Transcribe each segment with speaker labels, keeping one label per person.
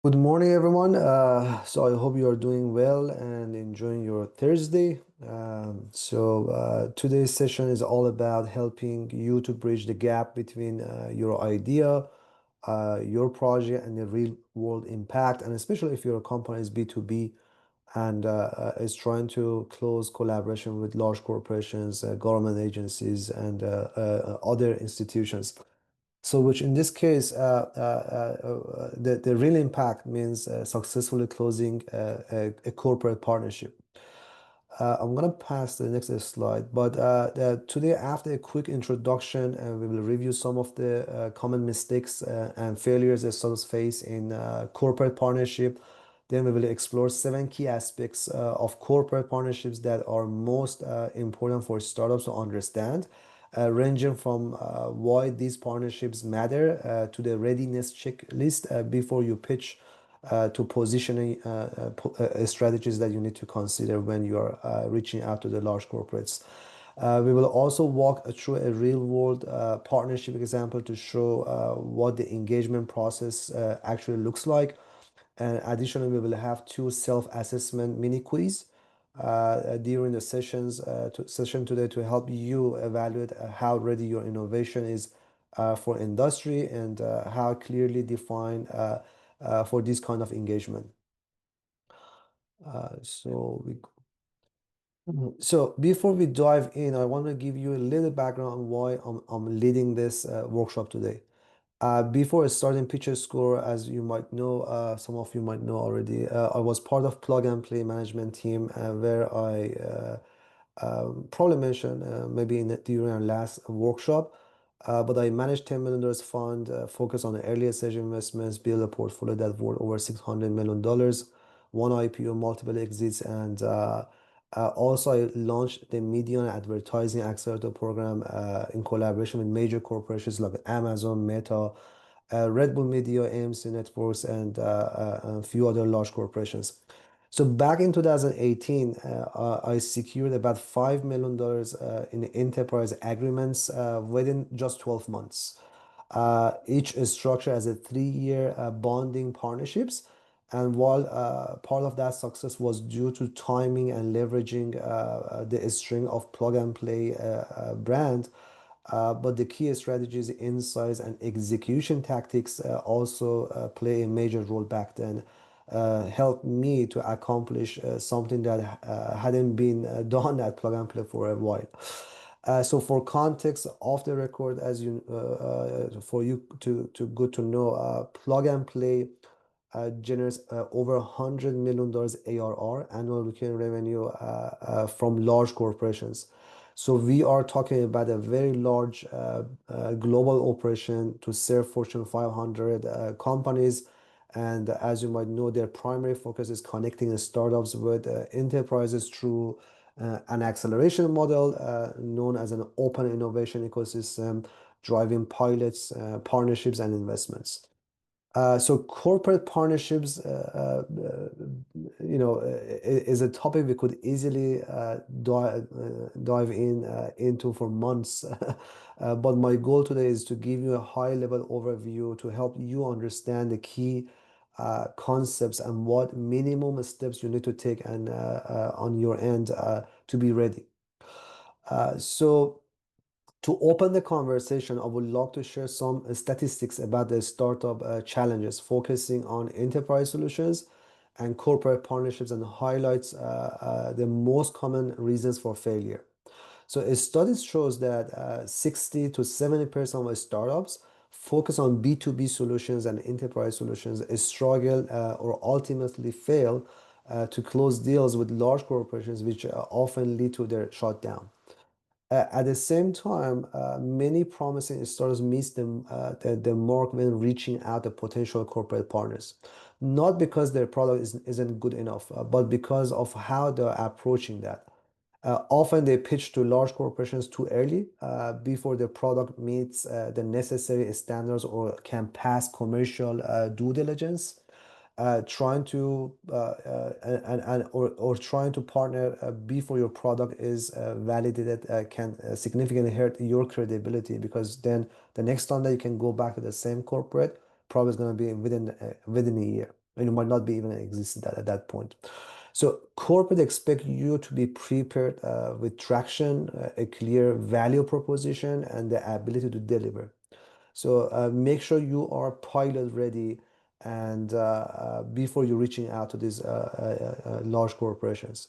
Speaker 1: Good morning, everyone. So I hope you are doing well and enjoying your Thursday. Today's session is all about helping you to bridge the gap between your idea, your project, and the real world impact. And especially if your company is B2B and is trying to close collaboration with large corporations, government agencies, and other institutions. So, which in this case, the real impact means successfully closing a corporate partnership. I'm gonna pass the next slide, but today, after a quick introduction, we will review some of the common mistakes and failures that startups face in corporate partnership. Then we will explore seven key aspects of corporate partnerships that are most important for startups to understand, ranging from why these partnerships matter to the readiness checklist before you pitch to positioning strategies that you need to consider when you are reaching out to the large corporates. We will also walk through a real world partnership example to show what the engagement process actually looks like. And additionally, we will have two self-assessment mini quiz during the session today to help you evaluate how ready your innovation is for industry and how clearly defined for this kind of engagement. Uh, so we so before we dive in, I want to give you a little background on why I'm leading this workshop today. Before starting Pitcher Score, as you might know, some of you might know already, I was part of Plug and Play management team where I probably mentioned maybe during our last workshop, but I managed $10 million fund, focus on the earlier stage investments, build a portfolio that worth over $600 million, one IPO, multiple exits, and also I launched the Media and Advertising Accelerator Program in collaboration with major corporations like Amazon, Meta, Red Bull Media, AMC Networks, and a few other large corporations. So back in 2018, I secured about $5 million in enterprise agreements within just 12 months. Each is structured as a 3-year bonding partnerships. And while part of that success was due to timing and leveraging the string of plug and play brand, but the key strategies, insights, and execution tactics also play a major role back then. Helped me to accomplish something that hadn't been done at Plug and Play for a while. So for context, off the record, as you for you to good to know, Plug and Play generates over $100 million ARR, annual recurring revenue, from large corporations. So we are talking about a very large global operation to serve Fortune 500 companies. And as you might know, their primary focus is connecting startups with enterprises through an acceleration model known as an open innovation ecosystem, driving pilots, partnerships, and investments. So corporate partnerships, is a topic we could easily dive into for months. But my goal today is to give you a high-level overview to help you understand the key concepts and what minimum steps you need to take and on your end to be ready. So. To open the conversation, I would love to share some statistics about the startup challenges, focusing on enterprise solutions and corporate partnerships, and highlights the most common reasons for failure. So, a study shows that 60 to 70% of startups focus on B2B solutions and enterprise solutions struggle or ultimately fail to close deals with large corporations, which often lead to their shutdown. At the same time, many promising startups miss the mark when reaching out to potential corporate partners. Not because their product isn't good enough, but because of how they're approaching that. Often they pitch to large corporations too early, before their product meets the necessary standards or can pass commercial due diligence. Trying to or trying to partner before your product is validated can significantly hurt your credibility, because then the next time that you can go back to the same corporate probably is going to be within a year. and it might not be even existed at that point. So corporate expect you to be prepared with traction, a clear value proposition, and the ability to deliver. So make sure you are pilot ready and before you're reaching out to these large corporations.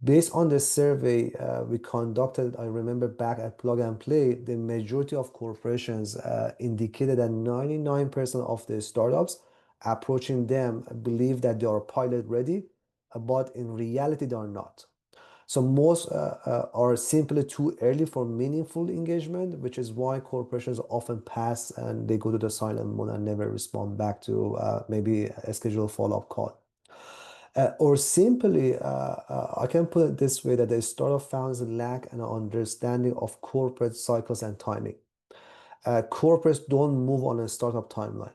Speaker 1: Based on the survey we conducted, I remember back at Plug and Play, the majority of corporations indicated that 99% of the startups approaching them believe that they are pilot ready, but in reality, they are not. So most are simply too early for meaningful engagement, which is why corporations often pass and they go to the silent mode and never respond back to maybe a scheduled follow-up call. Or simply, I can put it this way that the startup founders lack an understanding of corporate cycles and timing. Corporates don't move on a startup timeline.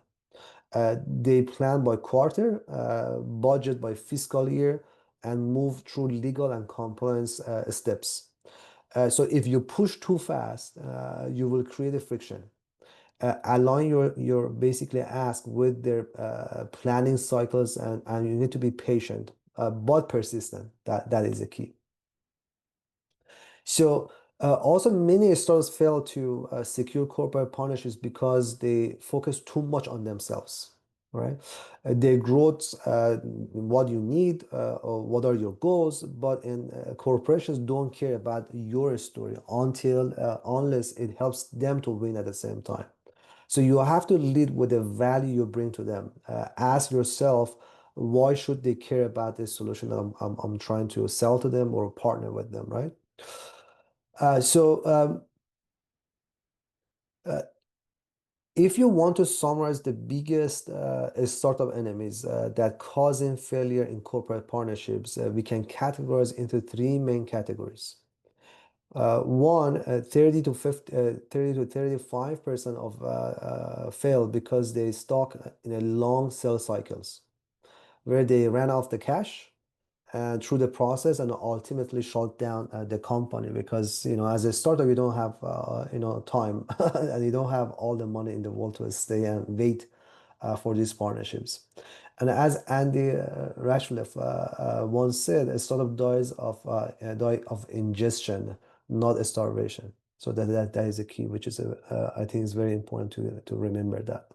Speaker 1: They plan by quarter, budget by fiscal year, and move through legal and compliance steps. So if you push too fast, you will create a friction. Align your basically ask with their planning cycles, and you need to be patient, but persistent. That is the key. So also many startups fail to secure corporate partnerships because they focus too much on themselves, right? Their growth, what you need, or what are your goals, but in corporations don't care about your story until unless it helps them to win at the same time. So you have to lead with the value you bring to them. Ask yourself, why should they care about this solution I'm trying to sell to them or partner with them, right? So uh, if you want to summarize the biggest startup enemies that causing failure in corporate partnerships, we can categorize into three main categories. One, 30 to 50, 30 to 35% of fail because they stuck in a long sales cycles where they ran off the cash through the process and ultimately shut down the company because as a startup you don't have time and you don't have all the money in the world to stay and wait for these partnerships. And as Andy Rachleff once said, a startup die of ingestion, not a starvation. So that is a key, which is I think is very important to remember that.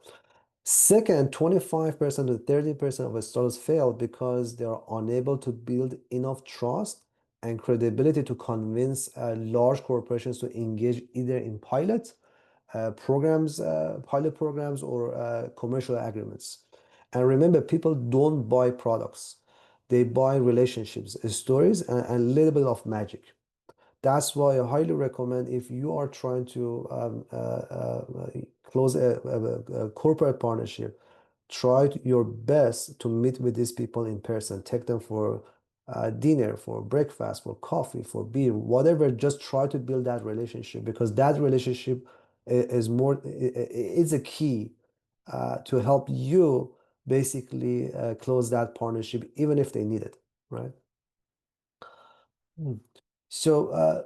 Speaker 1: Second, 25% to 30% of startups fail because they are unable to build enough trust and credibility to convince large corporations to engage either in pilot programs, or commercial agreements. And remember, people don't buy products; they buy relationships, stories, and a little bit of magic. That's why I highly recommend if you are trying to close a corporate partnership, try your best to meet with these people in person. Take them for dinner, for breakfast, for coffee, for beer, whatever. Just try to build that relationship because that relationship is more is a key to help you basically close that partnership, even if they need it, right? Mm. So,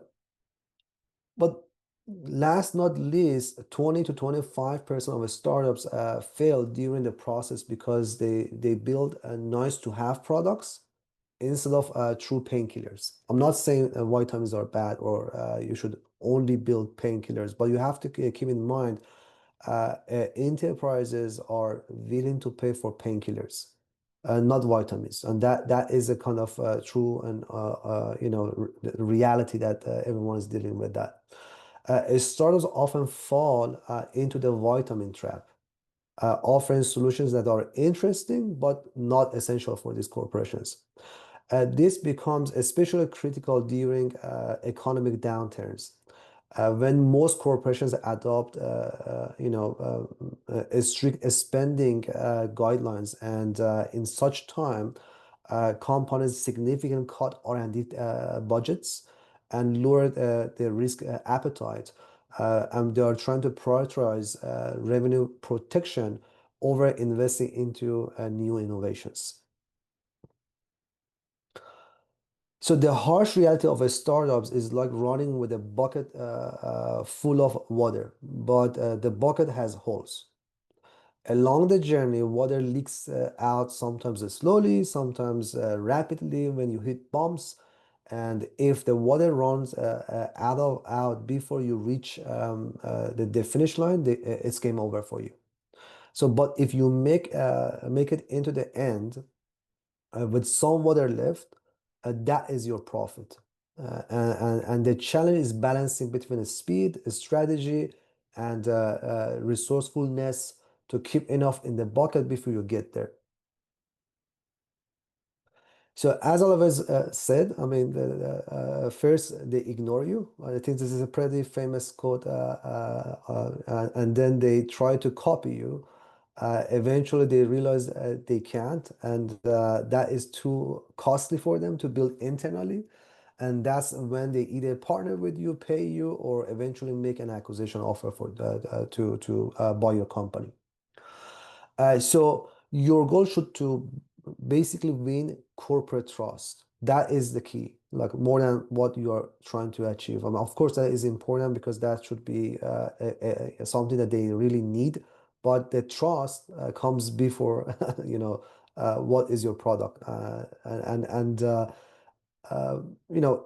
Speaker 1: but last not least, 20 to 25% of startups fail during the process because they build nice to have products instead of true painkillers. I'm not saying vitamins are bad or you should only build painkillers, but you have to keep in mind enterprises are willing to pay for painkillers, not vitamins, and that is a kind of true and reality that everyone is dealing with. That startups often fall into the vitamin trap, offering solutions that are interesting but not essential for these corporations. This becomes especially critical during economic downturns when most corporations adopt, strict spending guidelines, and in such time, companies significantly cut R&D budgets and lower their risk appetite, and they are trying to prioritize revenue protection over investing into new innovations. So the harsh reality of a startups is like running with a bucket full of water, but the bucket has holes. Along the journey, water leaks out sometimes slowly, sometimes rapidly when you hit bumps. And if the water runs out before you reach the finish line, it's game over for you. So, but if you make it into the end with some water left, that is your profit. And the challenge is balancing between speed, strategy, and resourcefulness to keep enough in the bucket before you get there. So as Oliver said, I mean, first they ignore you. I think this is a pretty famous quote, and then they try to copy you. Eventually, they realize they can't, and that is too costly for them to build internally. And that's when they either partner with you, pay you, or eventually make an acquisition offer for to buy your company. So your goal should to basically win corporate trust. That is the key, like more than what you are trying to achieve. I mean, of course, that is important because that should be something that they really need. But the trust comes before, what is your product, uh, you know,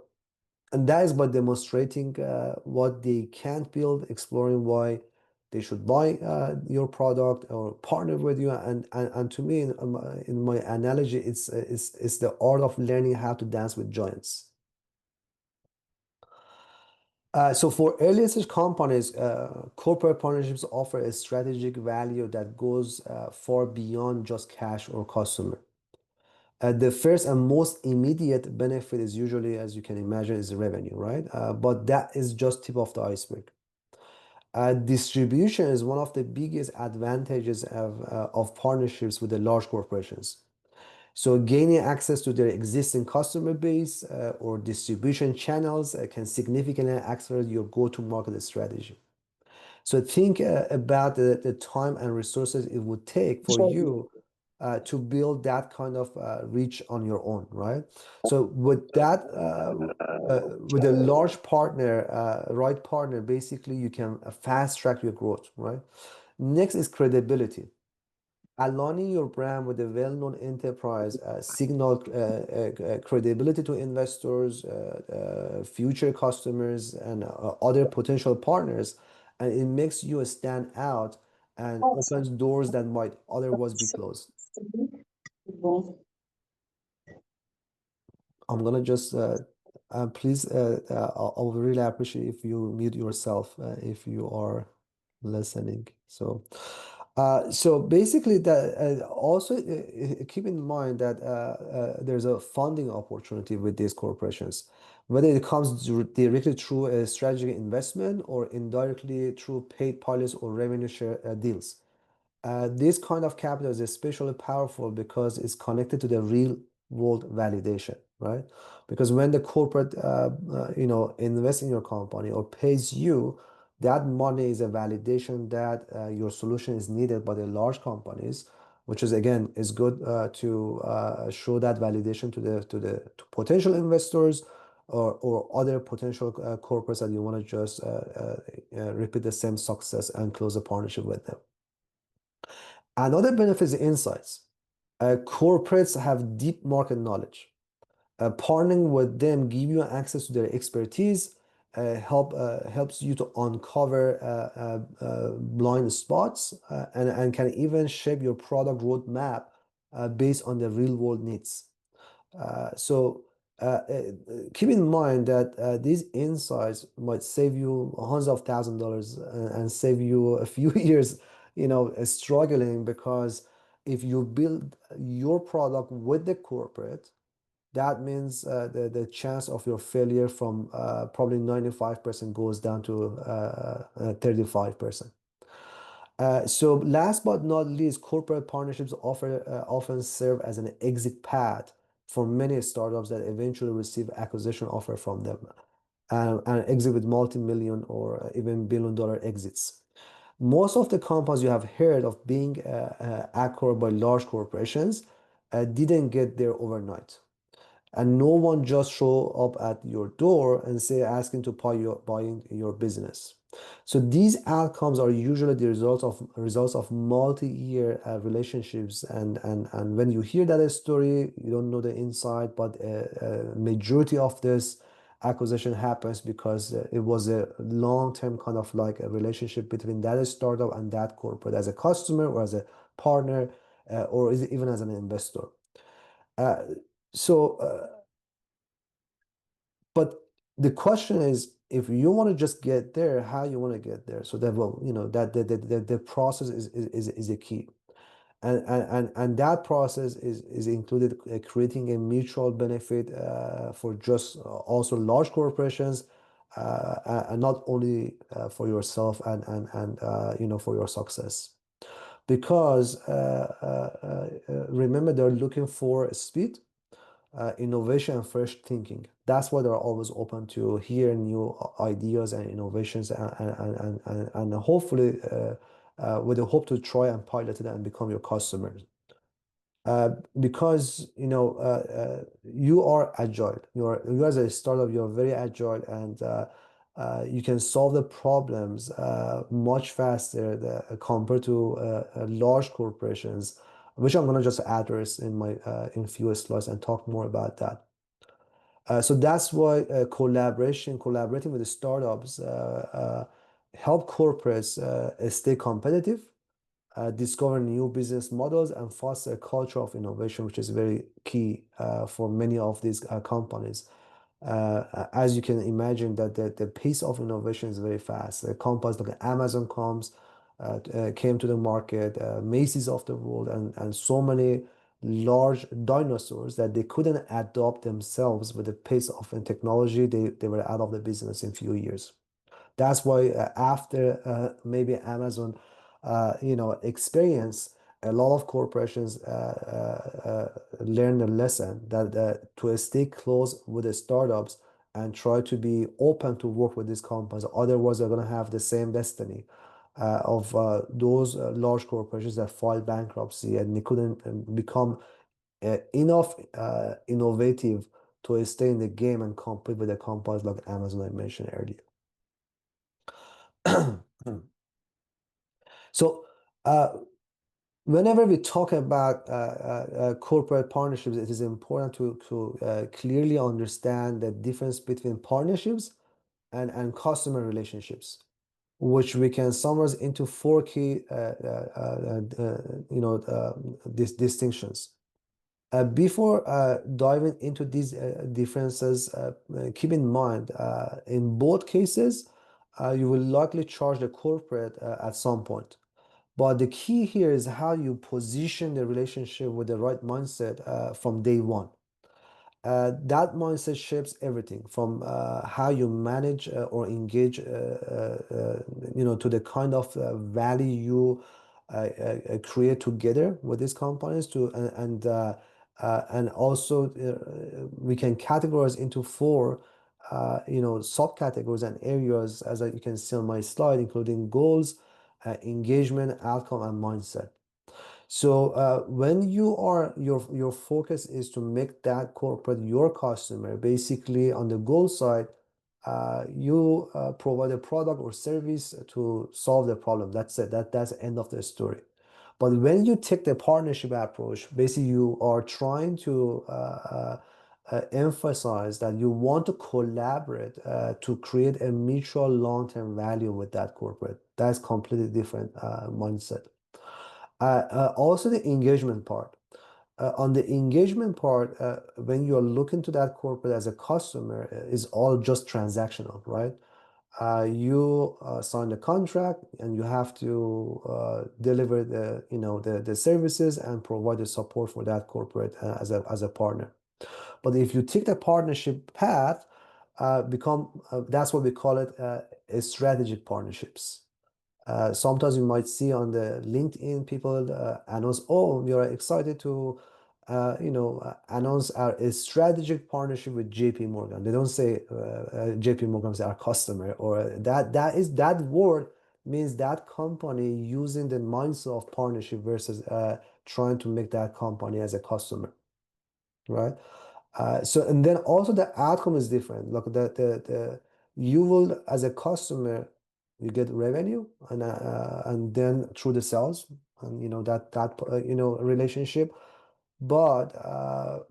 Speaker 1: and that is by demonstrating what they can't build, exploring why they should buy your product or partner with you. And to me, in my analogy, it's the art of learning how to dance with giants. So for early stage companies, corporate partnerships offer a strategic value that goes far beyond just cash or customer. The first and most immediate benefit is usually, as you can imagine, is revenue, right? But that is just tip of the iceberg. Distribution is one of the biggest advantages of partnerships with the large corporations. So gaining access to their existing customer base or distribution channels can significantly accelerate your go-to-market strategy. So think about the time and resources it would take for you to build that kind of reach on your own, right? So with a large partner, right partner, basically you can fast track your growth, right? Next is credibility. Aligning your brand with a well-known enterprise signal credibility to investors, future customers, and other potential partners, and it makes you stand out and opens doors that might otherwise be closed. I'm gonna just please I would really appreciate if you mute yourself if you are listening. So basically that also keep in mind that there's a funding opportunity with these corporations, whether it comes directly through a strategic investment or indirectly through paid pilots or revenue share deals. This kind of capital is especially powerful because it's connected to the real world validation, right? Because when the corporate, invests in your company or pays you, that money is a validation that your solution is needed by the large companies, which is again is good to show that validation to to potential investors or other potential corporates that you want to just repeat the same success and close a partnership with them. Another benefit is insights. Corporates have deep market knowledge. Partnering with them give you access to their expertise, helps you to uncover blind spots, and can even shape your product roadmap based on the real world needs. So keep in mind that these insights might save you hundreds of $1,000s and save you a few years, struggling because if you build your product with the corporate, that means the chance of your failure from probably 95% goes down to 35%. So last but not least, corporate partnerships often serve as an exit path for many startups that eventually receive acquisition offer from them and exit with multi-million or even billion-dollar exits. Most of the companies you have heard of being acquired by large corporations didn't get there overnight. and no one just show up at your door and say asking to buy your business. So these outcomes are usually the results of multi-year relationships, and when you hear that story, you don't know the inside, but majority of this acquisition happens because it was a long-term kind of like a relationship between that startup and that corporate as a customer or as a partner, or even as an investor. Uh, so, but the question is, if you want to just get there, how you want to get there? So that, well, that the process is a key. And that process is included creating a mutual benefit for just also large corporations, and not only for yourself and for your success. Because remember, they're looking for speed, innovation, and fresh thinking. That's why they're always open to hear new ideas and innovations, and hopefully with the hope to try and pilot it and become your customers. Because you are agile. You as a startup, you're very agile, and you can solve the problems much faster compared to large corporations, which I'm gonna just address in few slides and talk more about that. So that's why collaborating with the startups help corporates stay competitive, discover new business models, and foster a culture of innovation, which is very key for many of these companies. As you can imagine, that the pace of innovation is very fast. The companies like Amazon came to the market, Macy's of the world, and so many large dinosaurs that they couldn't adopt themselves with the pace of technology. They were out of the business in few years. That's why after maybe Amazon, experience, a lot of corporations learn a lesson that to stay close with the startups and try to be open to work with these companies. Otherwise, they're going to have the same destiny of those large corporations that filed bankruptcy and they couldn't become enough innovative to stay in the game and compete with the companies like Amazon I mentioned earlier. So, whenever we talk about corporate partnerships, it is important to clearly understand the difference between partnerships and customer relationships, which we can summarize into four key distinctions. Before diving into these differences, keep in mind in both cases, you will likely charge the corporate at some point. But the key here is how you position the relationship with the right mindset from day one. That mindset shapes everything from how you manage or engage, to the kind of value you create together with these companies and also we can categorize into four, subcategories and areas as you can see on my slide, including goals, engagement, outcome, and mindset. So when your focus is to make that corporate your customer, basically on the goal side, you provide a product or service to solve the problem. That's it. That's the end of the story. But when you take the partnership approach, basically you are trying to emphasize that you want to collaborate to create a mutual long-term value with that corporate. That's completely different mindset. Also, the engagement part. On the engagement part, when you're looking to that corporate as a customer, is all just transactional, right? You sign the contract and you have to deliver the services and provide the support for that corporate as a partner. But if you take the partnership path, become that's what we call it, strategic partnerships. Sometimes you might see on the LinkedIn people announce, "Oh, we are excited to, announce our a strategic partnership with JP Morgan." They don't say JP Morgan is our customer, or that word means that company using the mindset of partnership versus trying to make that company as a customer, right? So and then also the outcome is different. Look, the you will as a customer you get revenue and then through the sales and relationship. But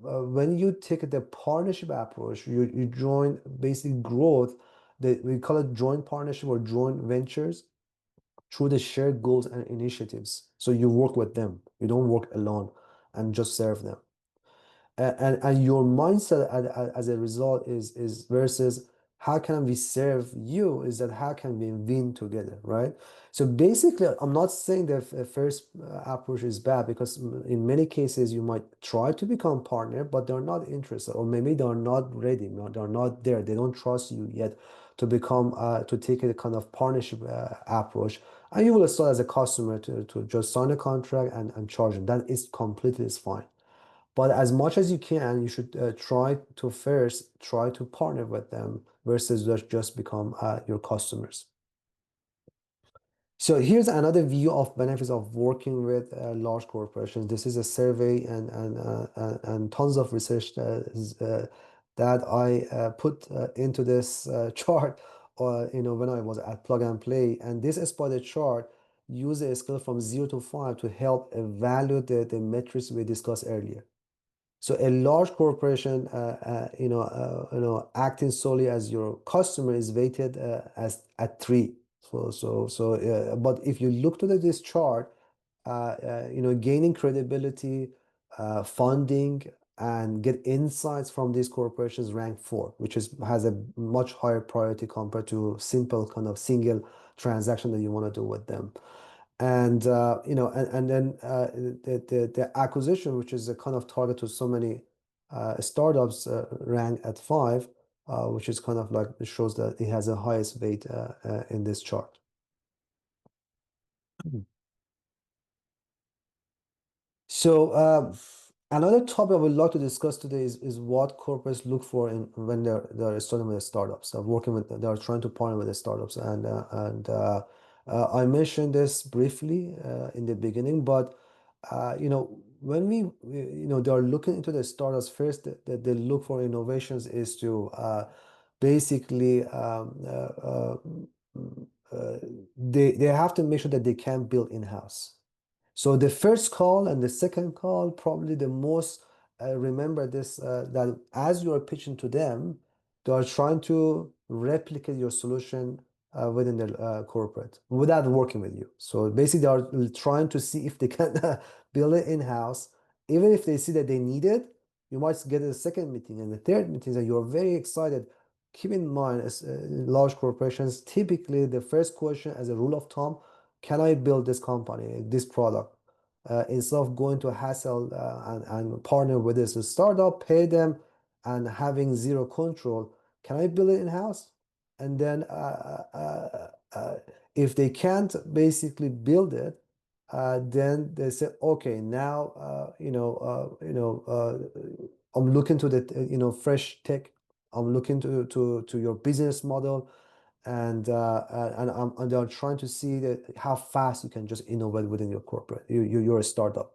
Speaker 1: when you take the partnership approach, you join basic growth. That we call it joint partnership or joint ventures through the shared goals and initiatives. So you work with them. You don't work alone and just serve them and your mindset as a result is versus how can we serve you is that how can we win together, right? So basically I'm not saying that first approach is bad because in many cases you might try to become partner but they're not interested or maybe they're not ready, they're not there, they don't trust you yet to become to take a kind of partnership approach, and you will start as a customer to just sign a contract and charge them. That is completely is fine, but as much as you can, you should try to first try to partner with them versus just become your customers. So here's another view of benefits of working with large corporations. This is a survey and tons of research that I put into this chart, when I was at Plug and Play. And this spider chart uses a scale from 0 to 5 to help evaluate the metrics we discussed earlier. So a large corporation, acting solely as your customer is weighted as at 3. But if you look to this chart, gaining credibility, funding, and get insights from these corporations rank 4, which has a much higher priority compared to simple kind of single transaction that you want to do with them. And then the acquisition, which is a kind of target to so many startups, rank at 5, which is kind of like it shows that it has the highest weight in this chart. So another topic I would like to discuss today is what corporates look for when they're starting with startups. They're trying to partner with the startups, and I mentioned this briefly in the beginning, but when they're looking into the startups first, that they look for innovations is to basically uh, they have to make sure that they can build in-house. So the first call and the second call, probably the most remember this that as you are pitching to them, they are trying to replicate your solution within their corporate without working with you. So basically, they are trying to see if they can build it in-house. Even if they see that they need it, you might get a second meeting and the third meeting that you're very excited. Keep in mind, as large corporations, typically the first question, as a rule of thumb, can I build this company, this product? Instead of going to hassle and partner with this startup, pay them, and having zero control, can I build it in-house? And then if they can't basically build it, then they say, okay, now I'm looking to the fresh tech. I'm looking to your business model and they're trying to see that how fast you can just innovate within your corporate. You're a startup.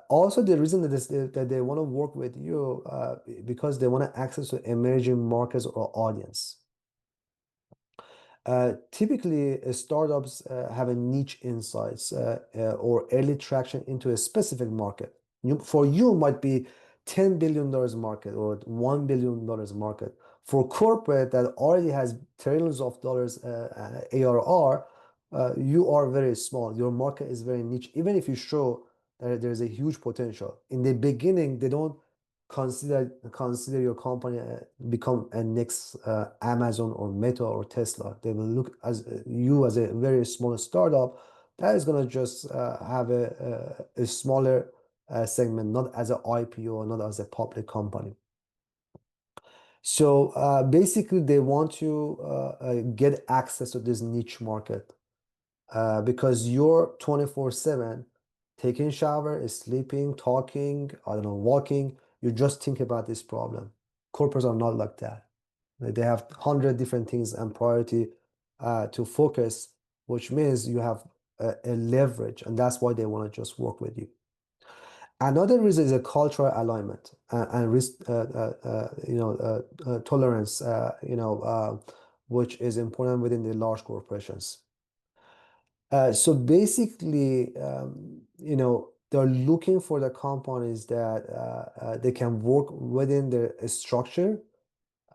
Speaker 1: Also, the reason that they want to work with you because they want to access to emerging markets or audience. Typically, startups have a niche insights or early traction into a specific market. For you, might be $10 billion market or $1 billion market. For corporate that already has trillions of dollars ARR, you are very small. Your market is very niche. Even if you show that there's a huge potential in the beginning, they don't consider your company become a next Amazon or Meta or Tesla. They will look as you as a very small startup that is gonna just have a smaller segment, not as an IPO, not as a public company. So basically, they want to get access to this niche market because you're 24/7 taking shower, sleeping, talking, I don't know, walking. You just think about this problem. Corporates are not like that. They have 100 different things and priority to focus, which means you have a leverage, and that's why they want to just work with you. Another reason is a cultural alignment and risk, tolerance, which is important within the large corporations. So basically, they're looking for the companies that they can work within their structure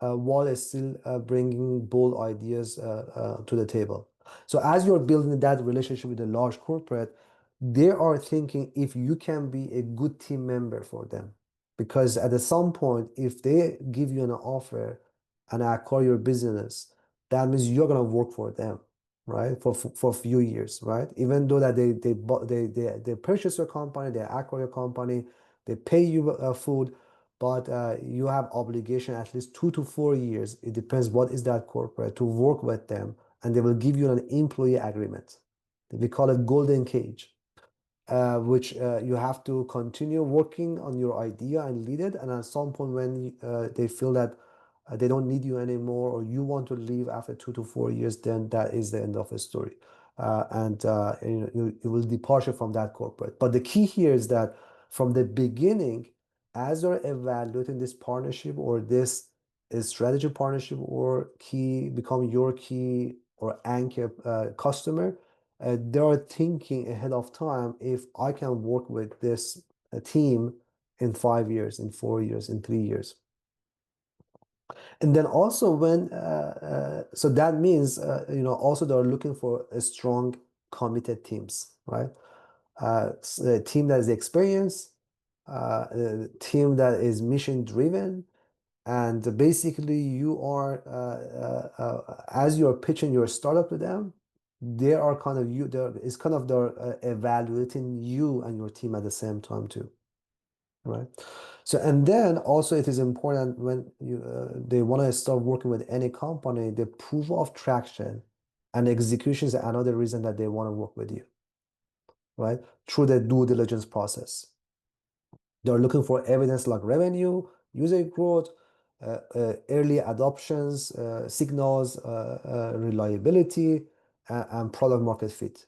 Speaker 1: while it's still bringing bold ideas to the table. So as you're building that relationship with a large corporate, they are thinking if you can be a good team member for them. Because at some point, if they give you an offer and acquire your business, that means you're gonna work for them, right? For a few years, right? Even though that they purchase your company, they acquire your company, they pay you food, but you have obligation at least 2 to 4 years. It depends what is that corporate to work with them, and they will give you an employee agreement. We call it golden cage, which you have to continue working on your idea and lead it. And at some point, when they feel that they don't need you anymore, or you want to leave after 2 to 4 years, then that is the end of the story. You will depart from that corporate. But the key here is that from the beginning, as you're evaluating this partnership or this strategy partnership or key become your key or anchor customer, they are thinking ahead of time if I can work with this team in 5 years, in 4 years, in 3 years. And then also so that means, also they're looking for a strong, committed teams, right? A team that is experienced, a team that is mission driven, and basically you are as you're pitching your startup to them, they are kind of you there is kind of they're evaluating you and your team at the same time too, right? So and then also it is important when they want to start working with any company, the proof of traction and execution is another reason that they want to work with you, right? Through the due diligence process. They're looking for evidence like revenue, user growth, early adoptions, signals, reliability, and product market fit.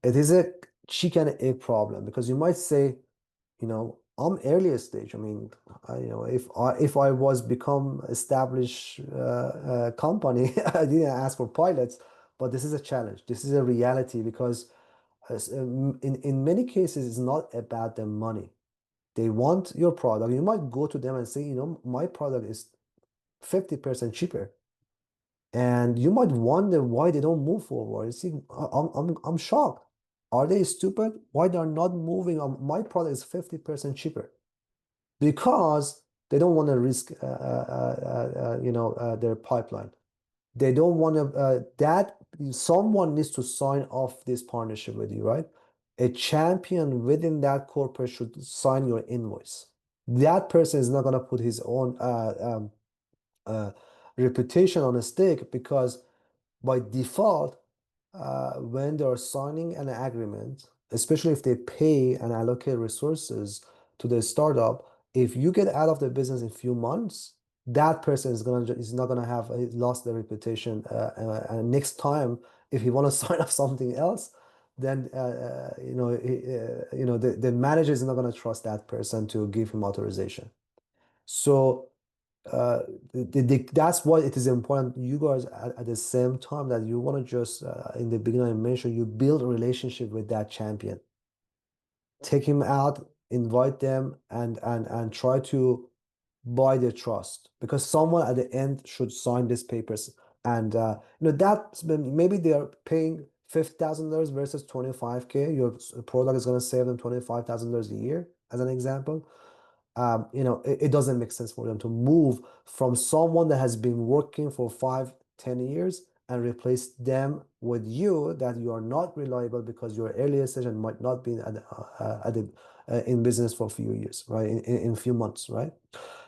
Speaker 1: It is a chicken and egg problem because you might say, I'm earlier stage. I mean, if I was become established company, I didn't ask for pilots, but this is a challenge. This is a reality because in many cases, it's not about the money. They want your product. You might go to them and say, my product is 50% cheaper. And you might wonder why they don't move forward. You see, I'm shocked. Are they stupid? Why they're not moving? My product is 50% cheaper because they don't want to risk, their pipeline. They don't want to, that someone needs to sign off this partnership with you, right? A champion within that corporate should sign your invoice. That person is not going to put his own uh, reputation on a stake because by default, when they're signing an agreement, especially if they pay and allocate resources to the startup, if you get out of the business in a few months, that person is not gonna have lost their reputation. And next time, if you want to sign up something else, then the manager is not gonna trust that person to give him authorization. So uh, that's why it is important you guys at the same time that you want to just in the beginning I mentioned you build a relationship with that champion, take him out, invite them, and try to buy their trust because someone at the end should sign these papers. And that maybe they are paying $50,000 versus 25K. Your product is going to save them $25,000 a year as an example. It doesn't make sense for them to move from someone that has been working for 5, 10 years and replace them with you that you are not reliable because your earlier stage and might not be in business for a few years, right? In a few months, right?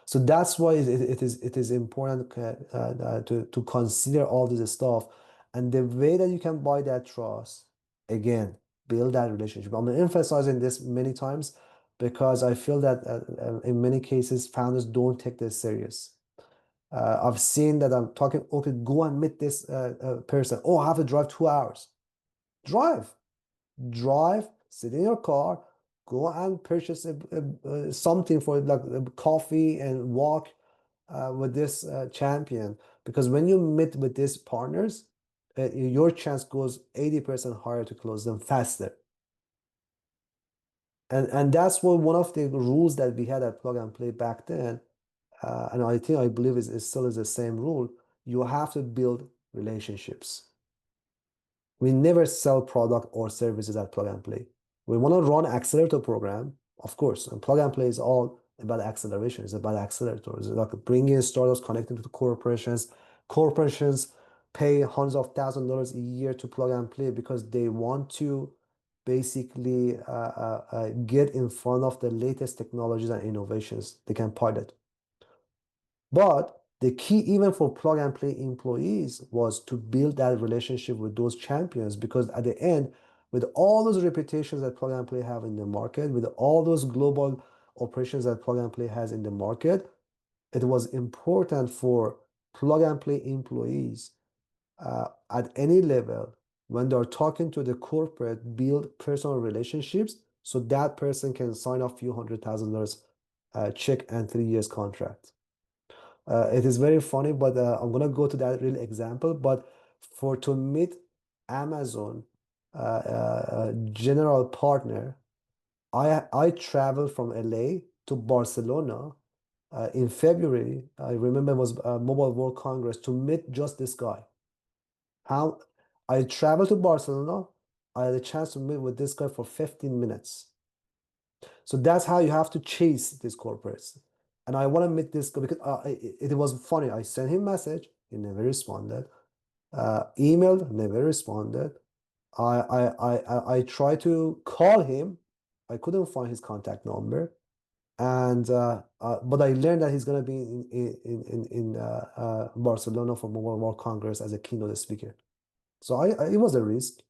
Speaker 1: So that's why it is important to consider all this stuff, and the way that you can buy that trust, again, build that relationship. I'm emphasizing this many times because I feel that in many cases founders don't take this serious. I've seen that I'm talking, okay, go and meet this person. Oh, I have to drive 2 hours. Drive, drive, sit in your car, go and purchase something for like coffee and walk with this champion, because when you meet with these partners, your chance goes 80% higher to close them faster. And that's what one of the rules that we had at Plug and Play back then, and I believe is still is the same rule. You have to build relationships. We never sell product or services at Plug and Play. We want to run accelerator program, of course, and Plug and Play is all about acceleration. It's about accelerators. It's like bringing startups, connecting to the corporations. Corporations pay hundreds of $1,000s a year to Plug and Play because they want to basically get in front of the latest technologies and innovations they can pilot. But the key, even for Plug and Play employees, was to build that relationship with those champions, because at the end, with all those reputations that Plug and Play have in the market, with all those global operations that Plug and Play has in the market, it was important for Plug and Play employees at any level, when they're talking to the corporate, build personal relationships so that person can sign a few $100,000 check and 3 years contract. It is very funny, but I'm gonna go to that real example. But for to meet Amazon general partner, I traveled from LA to Barcelona in February. I remember it was Mobile World Congress to meet just this guy. How I traveled to Barcelona, I had a chance to meet with this guy for 15 minutes. So that's how you have to chase these corporates. And I want to meet this guy because it was funny. I sent him message, he never responded. Emailed, never responded. I tried to call him. I couldn't find his contact number. And but I learned that he's gonna be in Barcelona for Mobile World Congress as a keynote speaker. So it was a risk,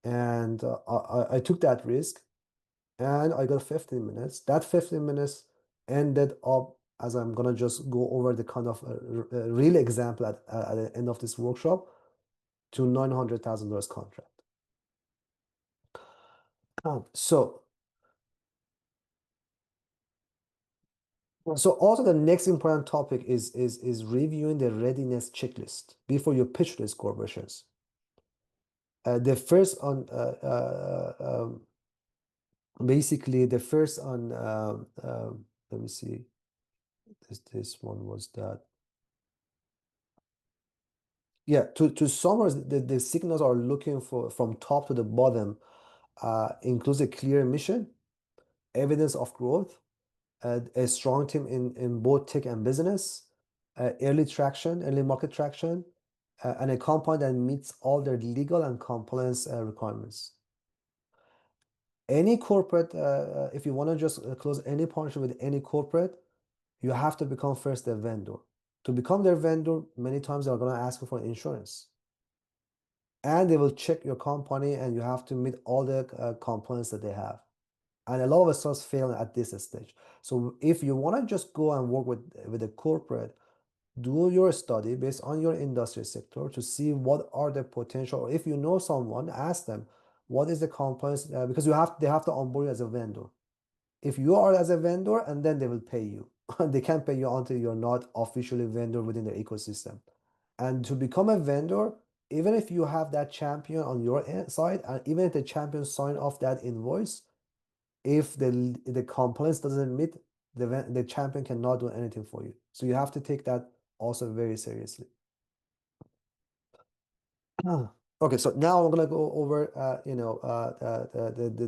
Speaker 1: and I took that risk, and I got 15 minutes. That 15 minutes ended up, as I'm gonna just go over the kind of real example at the end of this workshop, to $900,000 contract. So also the next important topic is reviewing the readiness checklist before you pitch these corporations. The first on basically the first on let me see, this one was that. Yeah, to summarize, the signals are looking for from top to the bottom, includes a clear mission, evidence of growth, a strong team in both tech and business, early traction, early market traction, and a company that meets all their legal and compliance requirements. Any corporate, if you want to just close any partnership with any corporate, you have to become first their vendor. To become their vendor, many times they're going to ask you for insurance. And they will check your company, and you have to meet all the compliance that they have. And a lot of us starts failing at this stage. So if you want to just go and work with a corporate, do your study based on your industry sector to see what are the potential, or if you know someone, ask them what is the compliance, because they have to onboard you as a vendor. If you are as a vendor, and then they will pay you. They can't pay you until you're not officially a vendor within their ecosystem. And to become a vendor, even if you have that champion on your side, and even if the champion sign off that invoice, if the compliance doesn't meet, the champion cannot do anything for you. So you have to take that also very seriously. Okay, so now I'm gonna go over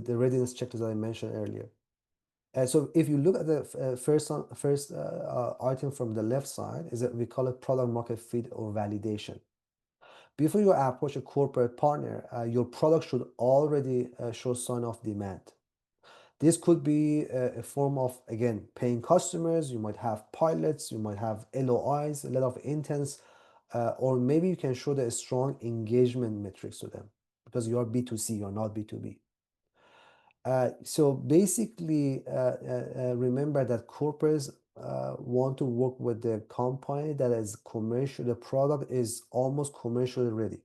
Speaker 1: the readiness checklist that I mentioned earlier. So if you look at the first item from the left side, is that we call it product market fit or validation. Before you approach a corporate partner, your product should already show sign of demand. This could be a form of, again, paying customers. You might have pilots, you might have LOIs, a lot of intents, or maybe you can show the strong engagement metrics to them because you are B2C, you're not B2B. So basically, remember that corporates want to work with the company that is commercial, the product is almost commercially ready,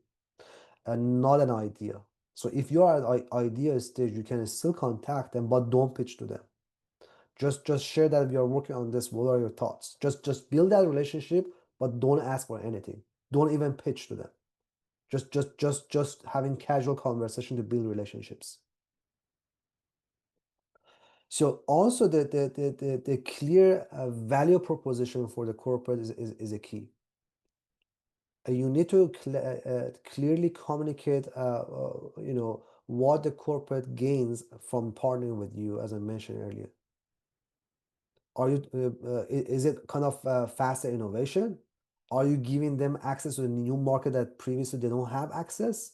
Speaker 1: and not an idea. So if you are at idea stage, you can still contact them, but don't pitch to them. Just share that we are working on this. What are your thoughts? Just build that relationship, but don't ask for anything. Don't even pitch to them. Just having casual conversation to build relationships. So also the clear value proposition for the corporate is a key. You need to clearly communicate, what the corporate gains from partnering with you, as I mentioned earlier. Are you, is it kind of faster innovation? Are you giving them access to a new market that previously they don't have access?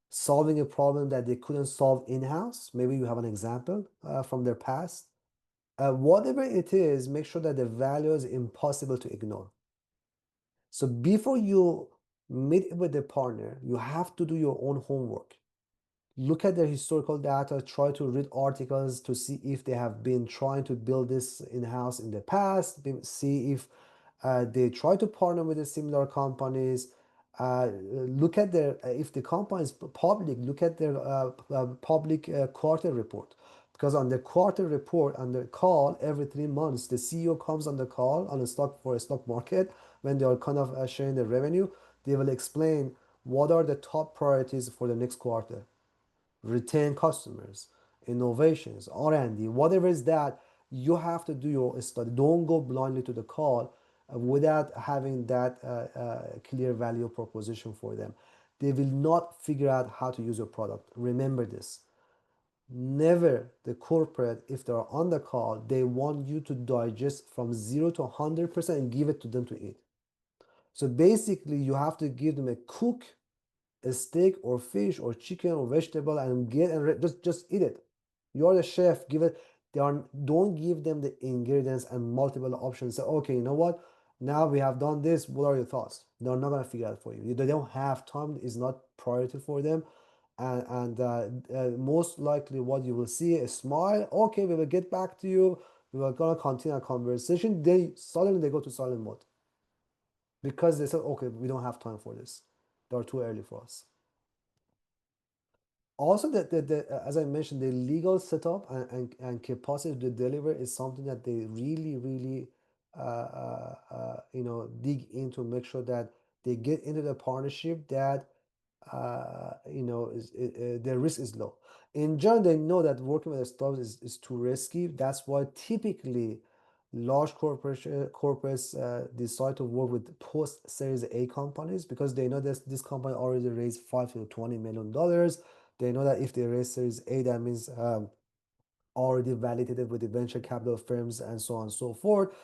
Speaker 1: Solving a problem that they couldn't solve in-house? Maybe you have an example from their past. Whatever it is, make sure that the value is impossible to ignore. So before you meet with the partner, you have to do your own homework. Look at their historical data, try to read articles to see if they have been trying to build this in-house in the past, see if they try to partner with the similar companies. Look at their, if the company is public, look at their public quarter report. Because on the quarter report, on the call every 3 months, the CEO comes on the call on a stock for a stock market when they are kind of sharing the revenue. They will explain what are the top priorities for the next quarter, retain customers, innovations, R&D, whatever is that, you have to do your study. Don't go blindly to the call without having that clear value proposition for them. They will not figure out how to use your product. Remember this. Never the corporate, if they're on the call, they want you to digest from 0 to 100% and give it to them to eat. So basically, you have to give them a cook a steak or fish or chicken or vegetable and get and just eat it. You're the chef. Give it. Don't give them the ingredients and multiple options. Say, okay, you know what? Now we have done this. What are your thoughts? They're not gonna figure out for you. They don't have time. It's not priority for them. And most likely, what you will see is smile. Okay, we will get back to you. We are gonna continue our conversation. They go to silent mode because they said, okay, we don't have time for this. They're too early for us. Also, as I mentioned, the legal setup and capacity to deliver is something that they really dig into, make sure that they get into the partnership that the risk is low. In general, they know that working with a startup is too risky. That's why typically large corporates decide to work with post Series A companies, because they know that this company already raised $5 to $20 million. They know that if they raise Series A, that means already validated with the venture capital firms and so on and so forth.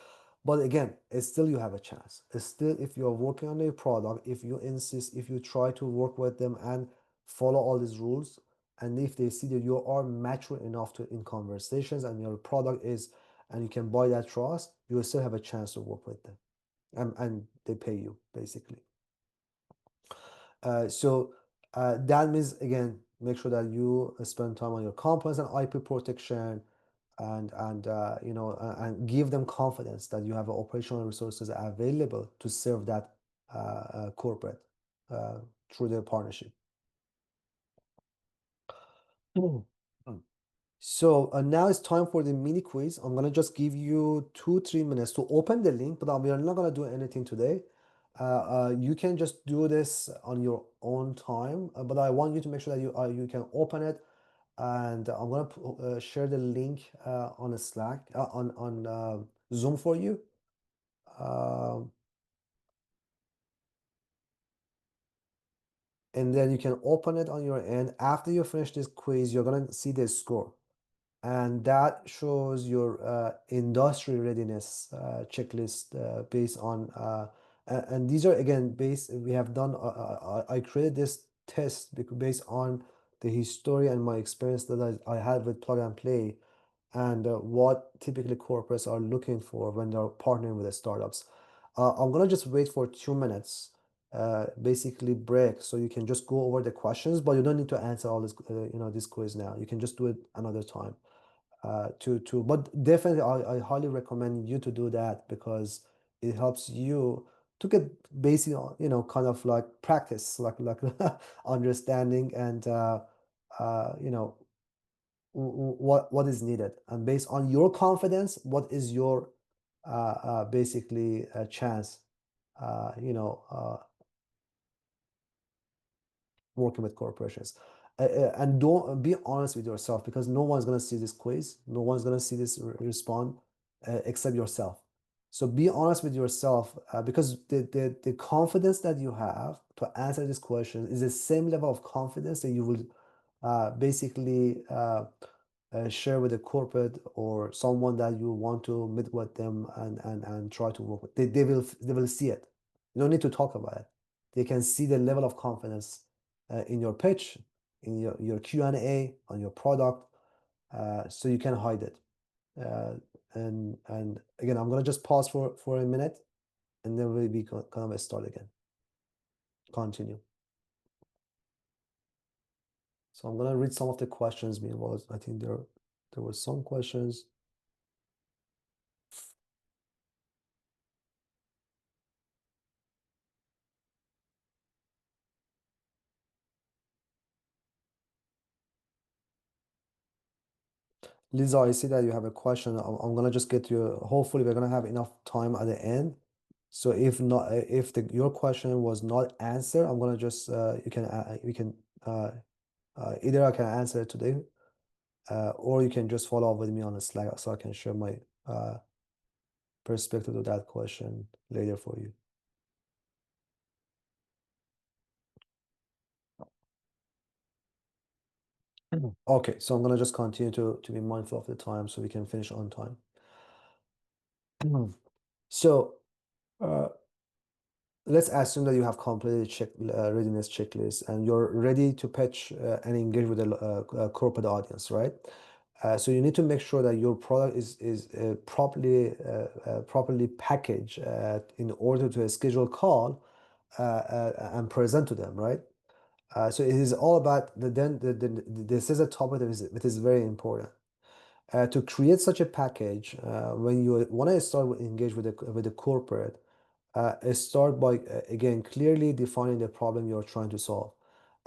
Speaker 1: But again, it's still you have a chance. It's still, if you're working on a product, if you insist, if you try to work with them and follow all these rules, and if they see that you are mature enough to in conversations and your product is, and you can buy that trust, you will still have a chance to work with them, and they pay you basically. That means, again, make sure that you spend time on your compliance and IP protection, and give them confidence that you have operational resources available to serve that corporate uh, through their partnership. Mm. So now it's time for the mini quiz. I'm gonna just give you 2-3 minutes to open the link, but we are not gonna do anything today. You can just do this on your own time, but I want you to make sure that you can open it, and I'm gonna share the link on a Slack on Zoom for you. Um, and then you can open it on your end. After you finish this quiz, you're gonna see the score, and that shows your industry readiness checklist based on and these are again based, we have done I created this test based on the history and my experience that I had with Plug and Play, and what typically corporates are looking for when they're partnering with the startups. I'm gonna just wait for 2 minutes, basically break, so you can just go over the questions, but you don't need to answer all this quiz now. You can just do it another time. But definitely, I highly recommend you to do that, because it helps you to get basic, kind of like practice, like understanding, and you know, what is needed, and based on your confidence, what is your basically chance, you know, working with corporations. And don't be honest with yourself, because no one's going to see this quiz, no one's going to see this respond except yourself. So be honest with yourself, because the confidence that you have to answer this question is the same level of confidence that you will basically share with a corporate or someone that you want to meet with them and try to work with. They will see it. You don't need to talk about it. They can see the level of confidence in your pitch, in your Q&A, on your product, so you can hide it. Uh, and again, I'm gonna just pause for a minute, and then we'll be kind of start again. Continue. So I'm gonna read some of the questions. Meanwhile, I think there were some questions. Lisa, I see that you have a question. I'm gonna just get you. Hopefully, we're gonna have enough time at the end. So if not, if your question was not answered, I'm gonna just you can we can either I can answer it today, or you can just follow up with me on the Slack so I can share my perspective to that question later for you. Okay, so I'm gonna just continue to be mindful of the time so we can finish on time. So. Uh, let's assume that you have completed readiness checklist and you're ready to pitch and engage with a corporate audience, right? So you need to make sure that your product is properly packaged in order to schedule call and present to them, right? So it is all about this is a topic that is very important. To create such a package, when you want to start engage with the corporate, start by again clearly defining the problem you are trying to solve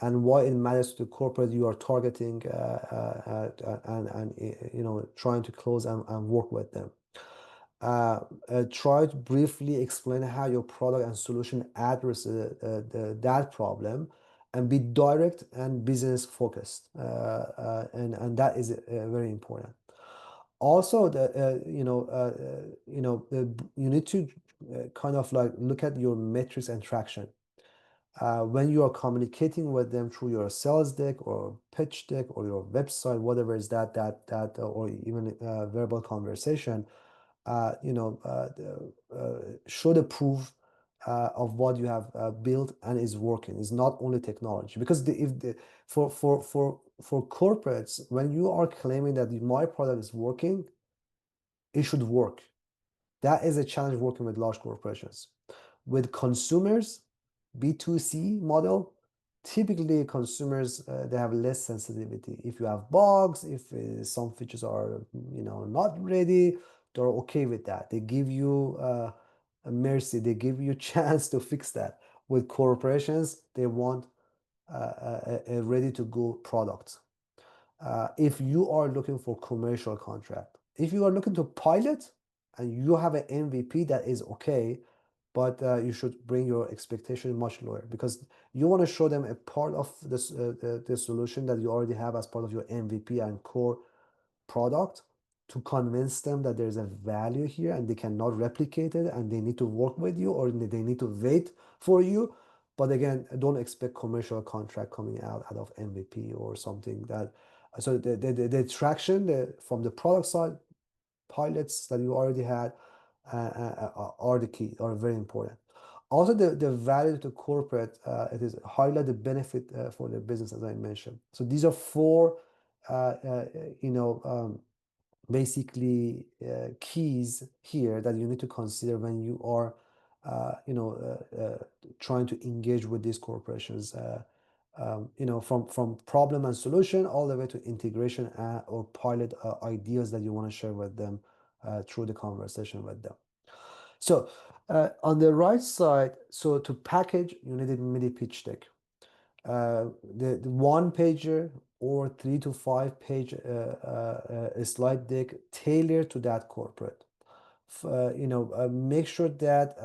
Speaker 1: and why it matters to the corporate you are targeting, and trying to close and work with them. Try to briefly explain how your product and solution address that problem, and be direct and business focused, and that is very important. Also, you need to kind of like look at your metrics and traction. When you are communicating with them through your sales deck or pitch deck or your website, whatever is or even verbal conversation, show the proof of what you have built and is working. It's not only technology, because for corporates, when you are claiming that my product is working, it should work. That is a challenge working with large corporations. With consumers, B2C model, typically consumers they have less sensitivity. If you have bugs, if some features are not ready, they're okay with that. They give you a mercy. They give you a chance to fix that. With corporations, they want a ready to go product. If you are looking for commercial contract, if you are looking to pilot and you have an MVP, that is okay, but you should bring your expectation much lower, because you want to show them a part of this the solution that you already have as part of your MVP and core product, to convince them that there's a value here and they cannot replicate it and they need to work with you, or they need to wait for you. But again, don't expect commercial contract coming out of MVP or something that. So the traction from the product side, pilots that you already had are the key, are very important. Also, the value to corporate, it is highlight the benefit for the business, as I mentioned. So these are four, uh, uh, you know, basically keys here that you need to consider when you are trying to engage with these corporations, from problem and solution all the way to integration or pilot ideas that you want to share with them through the conversation with them. So on the right side, so to package, you need a mini pitch deck. The one pager or 3 to 5 page slide deck tailored to that corporate. Make sure that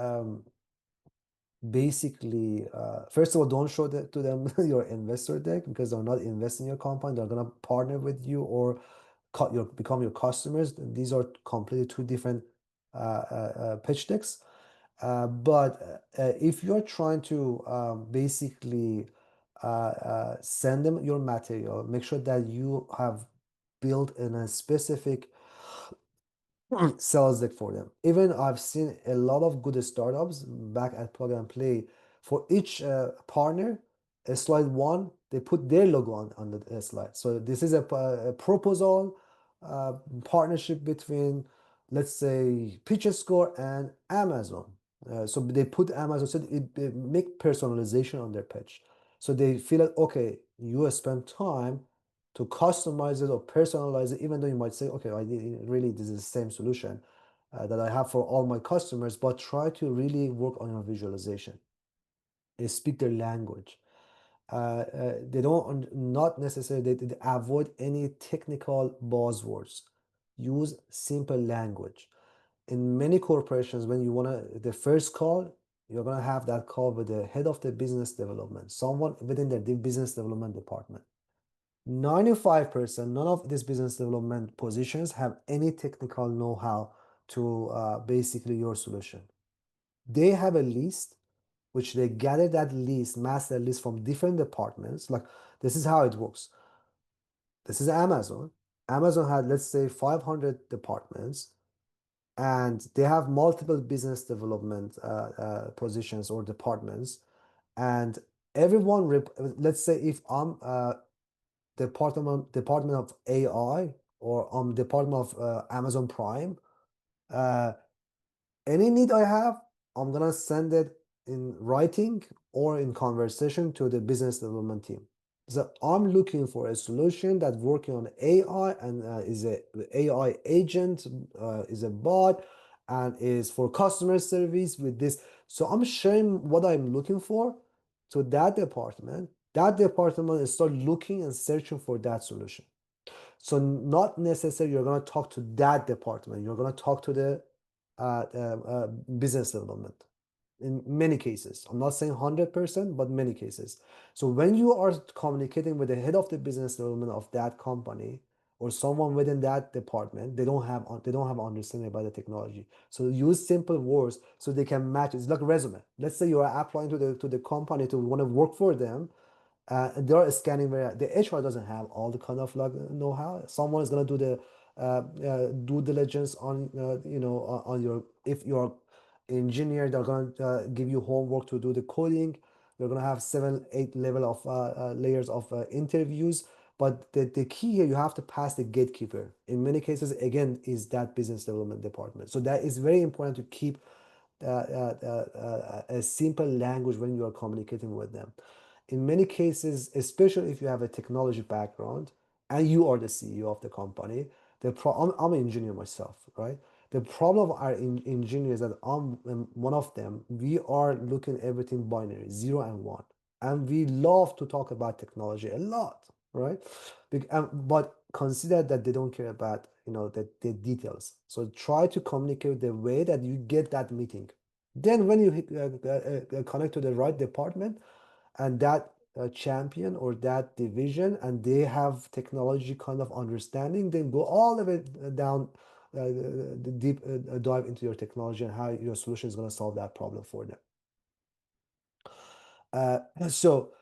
Speaker 1: basically, first of all, don't show to them your investor deck because they're not investing in your company. They're gonna partner with you or become your customers. These are completely two different pitch decks. But if you're trying to basically send them your material, make sure that you have built in a specific sales deck for them. Even I've seen a lot of good startups back at Plug and Play. For each partner, a slide one, they put their logo on the slide. So this is a proposal partnership between, let's say, PitchScore and Amazon. So they put Amazon, so it make personalization on their pitch. So they feel like, okay, you spend time to customize it or personalize it, even though you might say, okay, really, this is the same solution that I have for all my customers, but try to really work on your visualization. They speak their language. They don't, not necessarily, they avoid any technical buzzwords. Use simple language. In many corporations, when you want to, the first call, you're going to have that call with the head of the business development, someone within the business development department. 95%, none of these business development positions have any technical know-how to basically your solution. They have a list, which they gather that list, master list from different departments. Like this is how it works. This is Amazon. Amazon had, let's say, 500 departments, and they have multiple business development positions or departments. And everyone, let's say if I'm Department of AI or Department of Amazon Prime. Uh, any need I have, I'm gonna send it in writing or in conversation to the business development team. So I'm looking for a solution that working on AI and is a AI agent, is a bot, and is for customer service with this. So I'm sharing what I'm looking for to that department. That department is start looking and searching for that solution. So not necessarily you're going to talk to that department. You're going to talk to the business development in many cases. I'm not saying 100%, but many cases. So when you are communicating with the head of the business development of that company or someone within that department, they don't have understanding about the technology. So use simple words so they can match. It's like a resume. Let's say you are applying to the company to want to work for them, they are scanning the HR doesn't have all the kind of like know-how. Someone is gonna do the due diligence on on your, if you're engineer, they're gonna give you homework to do the coding. You're gonna have 7 8 level of layers of interviews. But the key here, you have to pass the gatekeeper. In many cases, again, is that business development department. So that is very important to keep a simple language when you are communicating with them. In many cases, especially if you have a technology background and you are the CEO of the company, I'm an engineer myself, right? The problem of our engineers that I'm one of them, we are looking at everything binary, 0 and 1. And we love to talk about technology a lot, right? But consider that they don't care about, the details. So try to communicate the way that you get that meeting. Then when you connect to the right department and that champion or that division, and they have technology kind of understanding, then go all the way down the deep dive into your technology and how your solution is going to solve that problem for them. Uh, so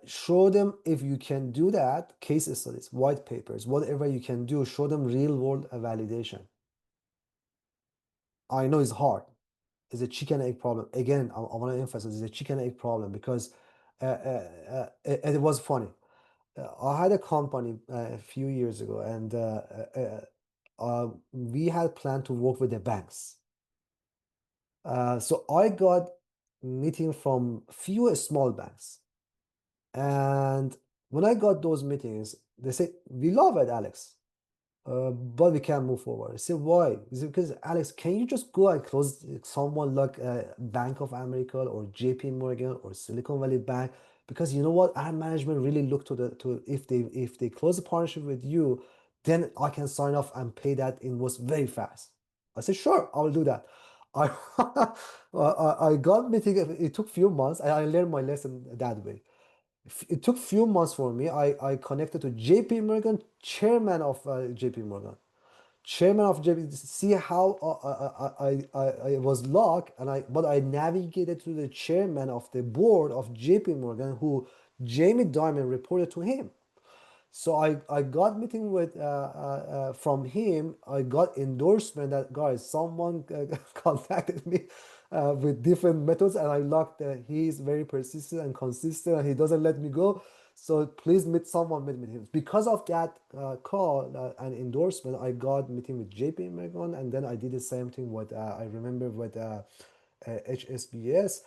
Speaker 1: show them, if you can do that, case studies, white papers, whatever you can do, show them real world validation. I know it's hard. It's a chicken egg problem. Again, I want to emphasize it's a chicken egg problem because it was funny. I had a company a few years ago, and we had planned to work with the banks. So I got meeting from few small banks, and when I got those meetings, they say, "We love it, Alex, but we can't move forward." I said, "Why?" Is it because, Alex, can you just go and close someone like Bank of America or JP Morgan or Silicon Valley Bank? because you know what, our management really look to the to if they close a partnership with you, then I can sign off and pay that invoice very fast. I said, sure, I will do that. I I got meeting. It took few months. I learned my lesson that way. It took few months for me. I connected to JP Morgan, chairman of JP Morgan, chairman of JP. See how I was locked, and but I navigated to the chairman of the board of JP Morgan, who Jamie Dimon reported to him. So I got meeting with from him. I got endorsement that guys, someone contacted me with different methods, and I locked. He's very persistent and consistent, and he doesn't let me go. So please meet someone, meet him. Because of that call and endorsement, I got meeting with JP Morgan, and then I did the same thing with I remember with HSBS.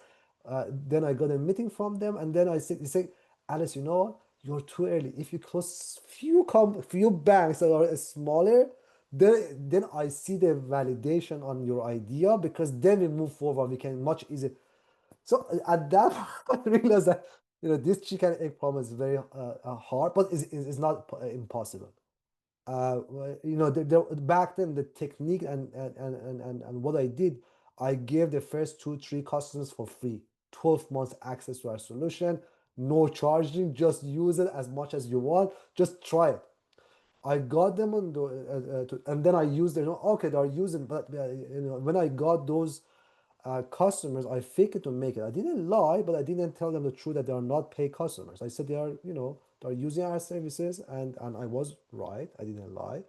Speaker 1: Then I got a meeting from them, and then he said, Alice, you know what? You're too early. If you close few banks that are smaller, then I see the validation on your idea, because then we move forward. We can much easier. So at that point, I realized that this chicken egg problem is very hard, but it's not impossible. Back then the technique and what I did, I gave the first two, three customers for free, 12 months access to our solution, no charging, just use it as much as you want, just try it. I got them on and then I used it. Okay, they're using, but when I got those customers, I faked it to make it. I didn't lie, but I didn't tell them the truth that they are not paid customers. I said they are, they're using our services, and I was right. I didn't lie.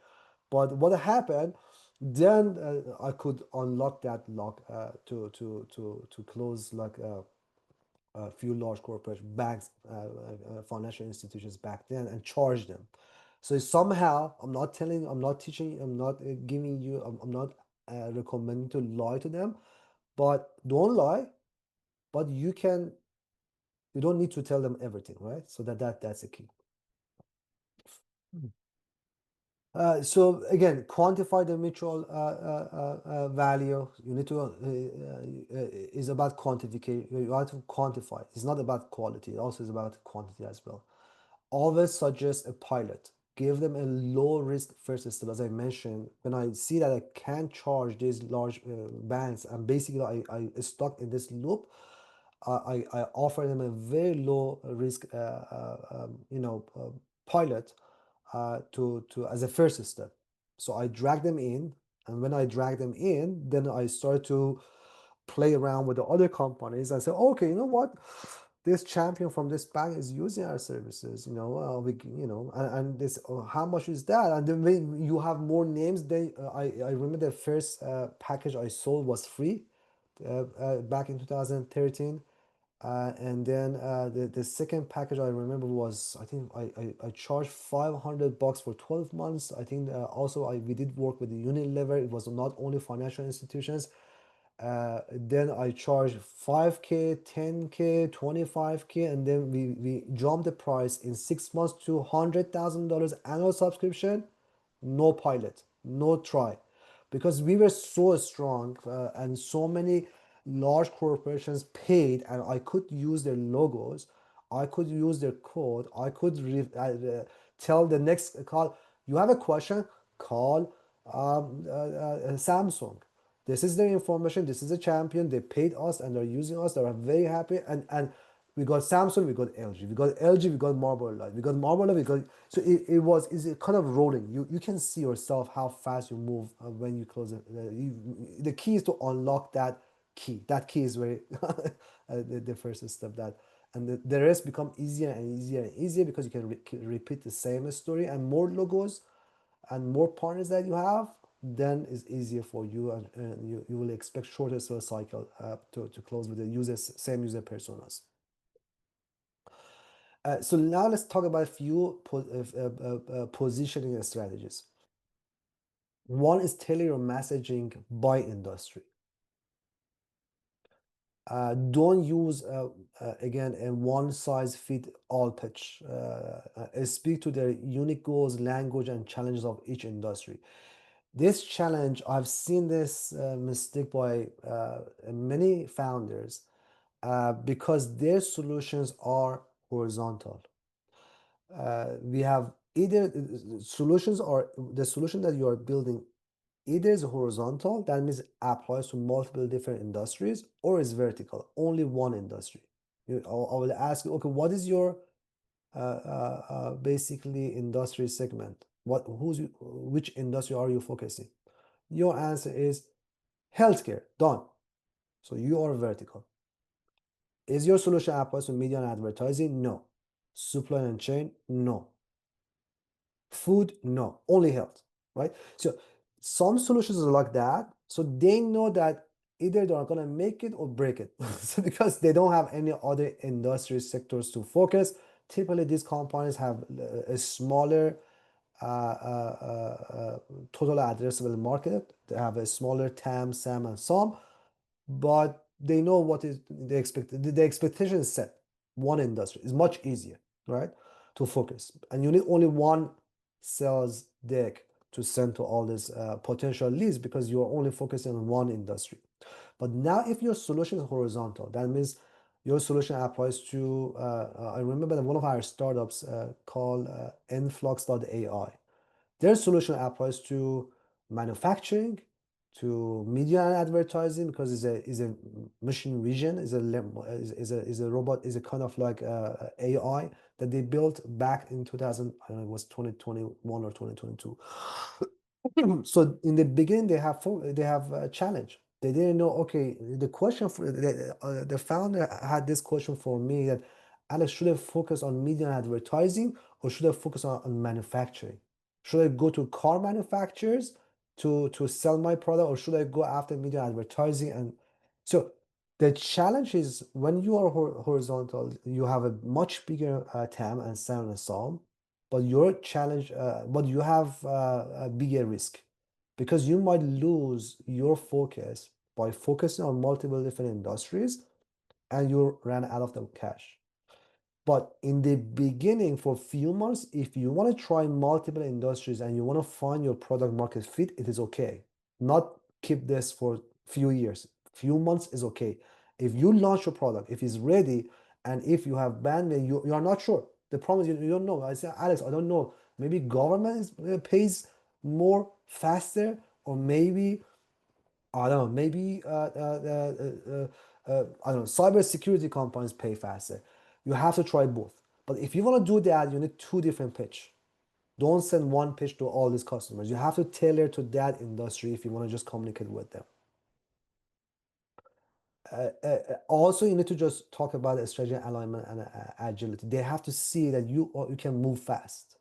Speaker 1: But what happened? Then I could unlock that lock to close like a few large corporate banks, financial institutions back then, and charge them. So somehow, I'm not teaching, I'm not giving you, I'm not recommending to lie to them, but don't lie. But you don't need to tell them everything, right? So that's the key. So again, quantify the mutual value. You need to is about quantification. You have to quantify. It's not about quality. It also is about quantity as well. Always suggest a pilot. Give them a low risk first step. As I mentioned, when I see that I can't charge these large banks, and basically I stuck in this loop, I offer them a very low risk, pilot to as a first step. So I drag them in, and when I drag them in, then I start to play around with the other companies and say, okay, you know what? This champion from this bank is using our services, and this, how much is that? And then when you have more names, then I remember the first package I sold was free back in 2013. And then the second package I remember was, I think I charged $500 for 12 months. I think also we did work with the Unilever. It was not only financial institutions. Then I charged 5K, 10K, 25K, and then we jumped the price in 6 months to $100,000 annual subscription, no pilot, no try, because we were so strong, and so many large corporations paid, and I could use their logos, I could use their code, I could tell the next call, you have a question, call Samsung. This is their information. This is a champion. They paid us and they're using us. They're very happy. And we got Samsung, we got LG, we got LG, we got Marlboro Light, we got Marlboro Light, we got. So is it kind of rolling. You can see yourself how fast you move when you close it. The key is to unlock that key. That key is very the first step. And the rest become easier and easier and easier, because you can repeat the same story, and more logos and more partners that you have, then it's easier for you, and you will expect shorter sales cycle to close with the users, same user personas. So now let's talk about a few positioning strategies. One is tailor your messaging by industry. Don't use again a one size fit all pitch. Speak to the unique goals, language, and challenges of each industry. This challenge, I've seen this mistake by many founders, because their solutions are horizontal. We have either solutions or the solution that you are building either is horizontal, that means applies to multiple different industries, or is vertical, only one industry. I will ask you, okay, what is your basically industry segment? Which industry are you focusing? Your answer is healthcare. Done. So you are vertical. Is your solution applies to media and advertising? No. Supply and chain? No. Food? No. Only health, right? So some solutions are like that. So they know that either they're gonna make it or break it. So because they don't have any other industry sectors to focus, typically these companies have a smaller total addressable market. They have a smaller TAM, SAM, and SOM, but they know what is the expectation is set. One industry is much easier, right, to focus, and you need only one sales deck to send to all these potential leads because you're only focusing on one industry. But now, if your solution is horizontal, that means your solution applies to. I remember that one of our startups called Influx.ai. Their solution applies to manufacturing, to media and advertising because it's a machine vision, is a robot, is a kind of like AI that they built back in 2000. I don't know, it was 2021 or 2022. So in the beginning, they have a challenge. They didn't know. Okay, the question for the founder had this question for me that, Alex, should I focus on media and advertising or should I focus on manufacturing? Should I go to car manufacturers to sell my product, or should I go after media advertising? And so the challenge is when you are horizontal, you have a much bigger TAM and SAM and SOM, but your challenge, but you have a bigger risk because you might lose your focus by focusing on multiple different industries and you ran out of the cash. But in the beginning, for few months, if you want to try multiple industries and you want to find your product market fit, it is okay. Not keep this for few years. Few months is okay. If you launch your product, if it's ready, and if you have bandwidth, you are not sure. The problem is you don't know. I say, Alex, I don't know. Maybe government pays more faster, or maybe I don't know, maybe I don't know, cybersecurity companies pay faster. You have to try both. But if you want to do that, you need two different pitch. Don't send one pitch to all these customers. You have to tailor to that industry if you want to just communicate with them. Also, you need to just talk about strategy alignment and agility. They have to see that you can move fast.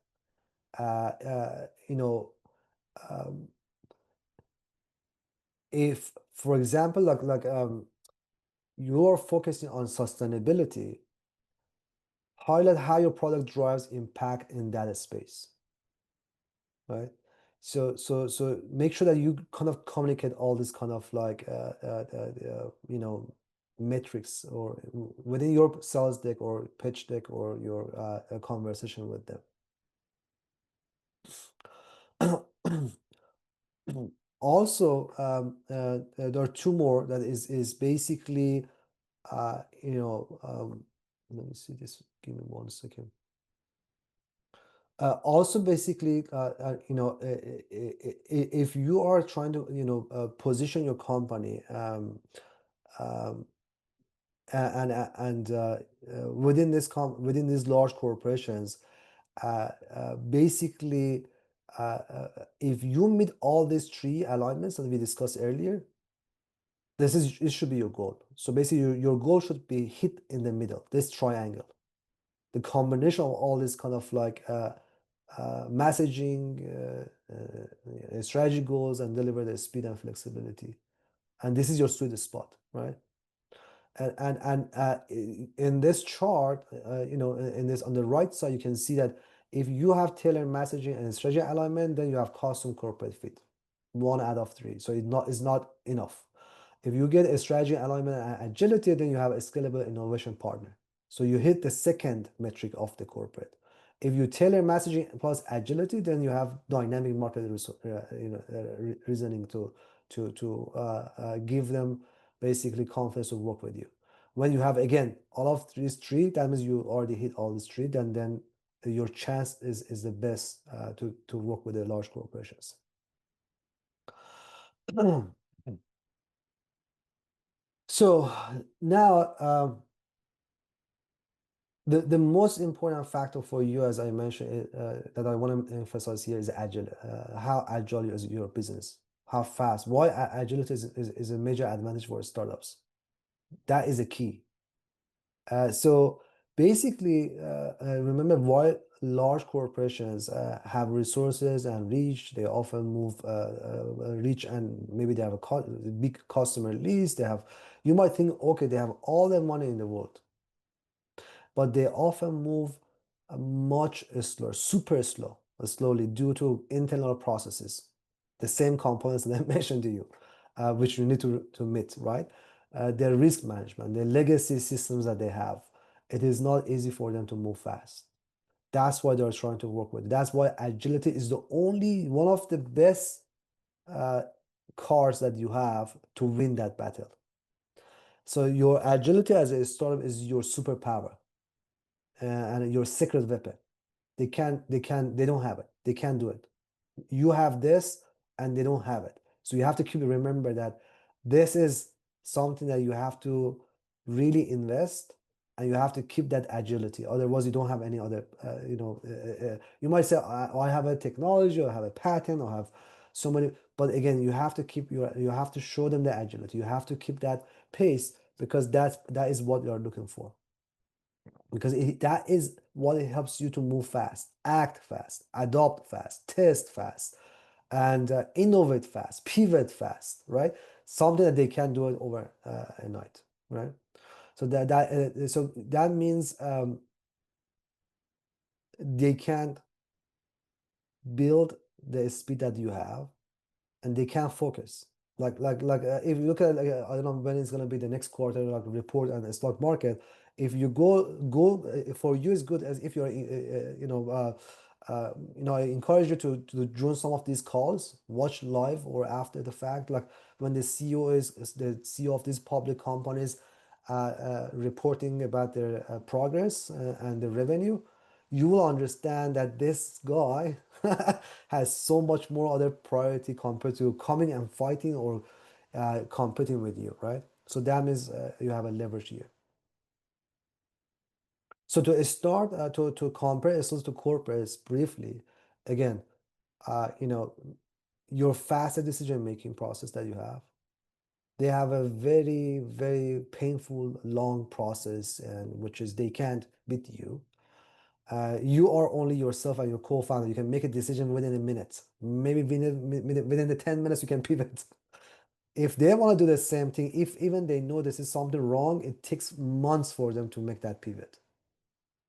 Speaker 1: You know, um, if, for example, you're focusing on sustainability, highlight how your product drives impact in that space, right? So make sure that you kind of communicate all this kind of like metrics or within your sales deck or pitch deck or your conversation with them. Also, there are two more that is basically let me see this. Give me 1 second. Also, basically, if you are trying to, position your company, um, within within these large corporations, basically, if you meet all these three alignments that we discussed earlier, it should be your goal. So basically, your goal should be hit in the middle, this triangle. The combination of all this kind of like messaging, strategy goals, and deliver the speed and flexibility. And this is your sweet spot, right? In this chart, in this on the right side, you can see that if you have tailored messaging and strategy alignment, then you have custom corporate fit, 1 out of 3. So it's not enough. If you get a strategy alignment and agility, then you have a scalable innovation partner. So you hit the second metric of the corporate. If you tailor messaging plus agility, then you have dynamic market reasoning to give them basically confidence to work with you. When you have again all of these three, that means you already hit all these three, then your chance is the best to work with the large corporations. So now the most important factor for you, as I mentioned, that I want to emphasize here is agile. How agile is your business? How fast? Why agility is a major advantage for startups? That is a key. So basically, remember why large corporations have resources and reach. They often move reach, and maybe they have a big customer list. They have, you might think, okay, they have all the money in the world, but they often move much slower, super slow, slowly due to internal processes, the same components that I mentioned to you, which you need to meet, right? Their risk management, their legacy systems that they have, it is not easy for them to move fast. That's why they're trying to work with. That's why agility is the only one of the best uh, cards that you have to win that battle. So your agility as a startup is your superpower and your secret weapon. They don't have it. They can't do it. You have this and they don't have it. So you have to keep remember that this is something that you have to really invest and you have to keep that agility. Otherwise, you don't have any other, you might say, I have a technology, or I have a patent, or have so many, but again, you have to you have to show them the agility. You have to keep that pace because that is what you are looking for, because that is what it helps you to move fast, act fast, adopt fast, test fast, and innovate fast, pivot fast, right? Something that they can't do it over a night, right? So that means they can't build the speed that you have, and they can't focus. If you look at I don't know when it's gonna be the next quarter like report on the stock market. If you go for you is good as if you're I encourage you to join some of these calls, watch live or after the fact, like when the CEO of these public companies reporting about their progress and the revenue. You will understand that this guy has so much more other priority compared to coming and fighting or competing with you, right? So that means you have a leverage here. So to start to compare essence to corporates briefly, again, you know, your faster decision making process that you have. They have a very, very painful, long process, and which is they can't beat you. You are only yourself and your co-founder. You can make a decision within a minute. Maybe within the 10 minutes, you can pivot. If they want to do the same thing, if even they know this is something wrong, it takes months for them to make that pivot,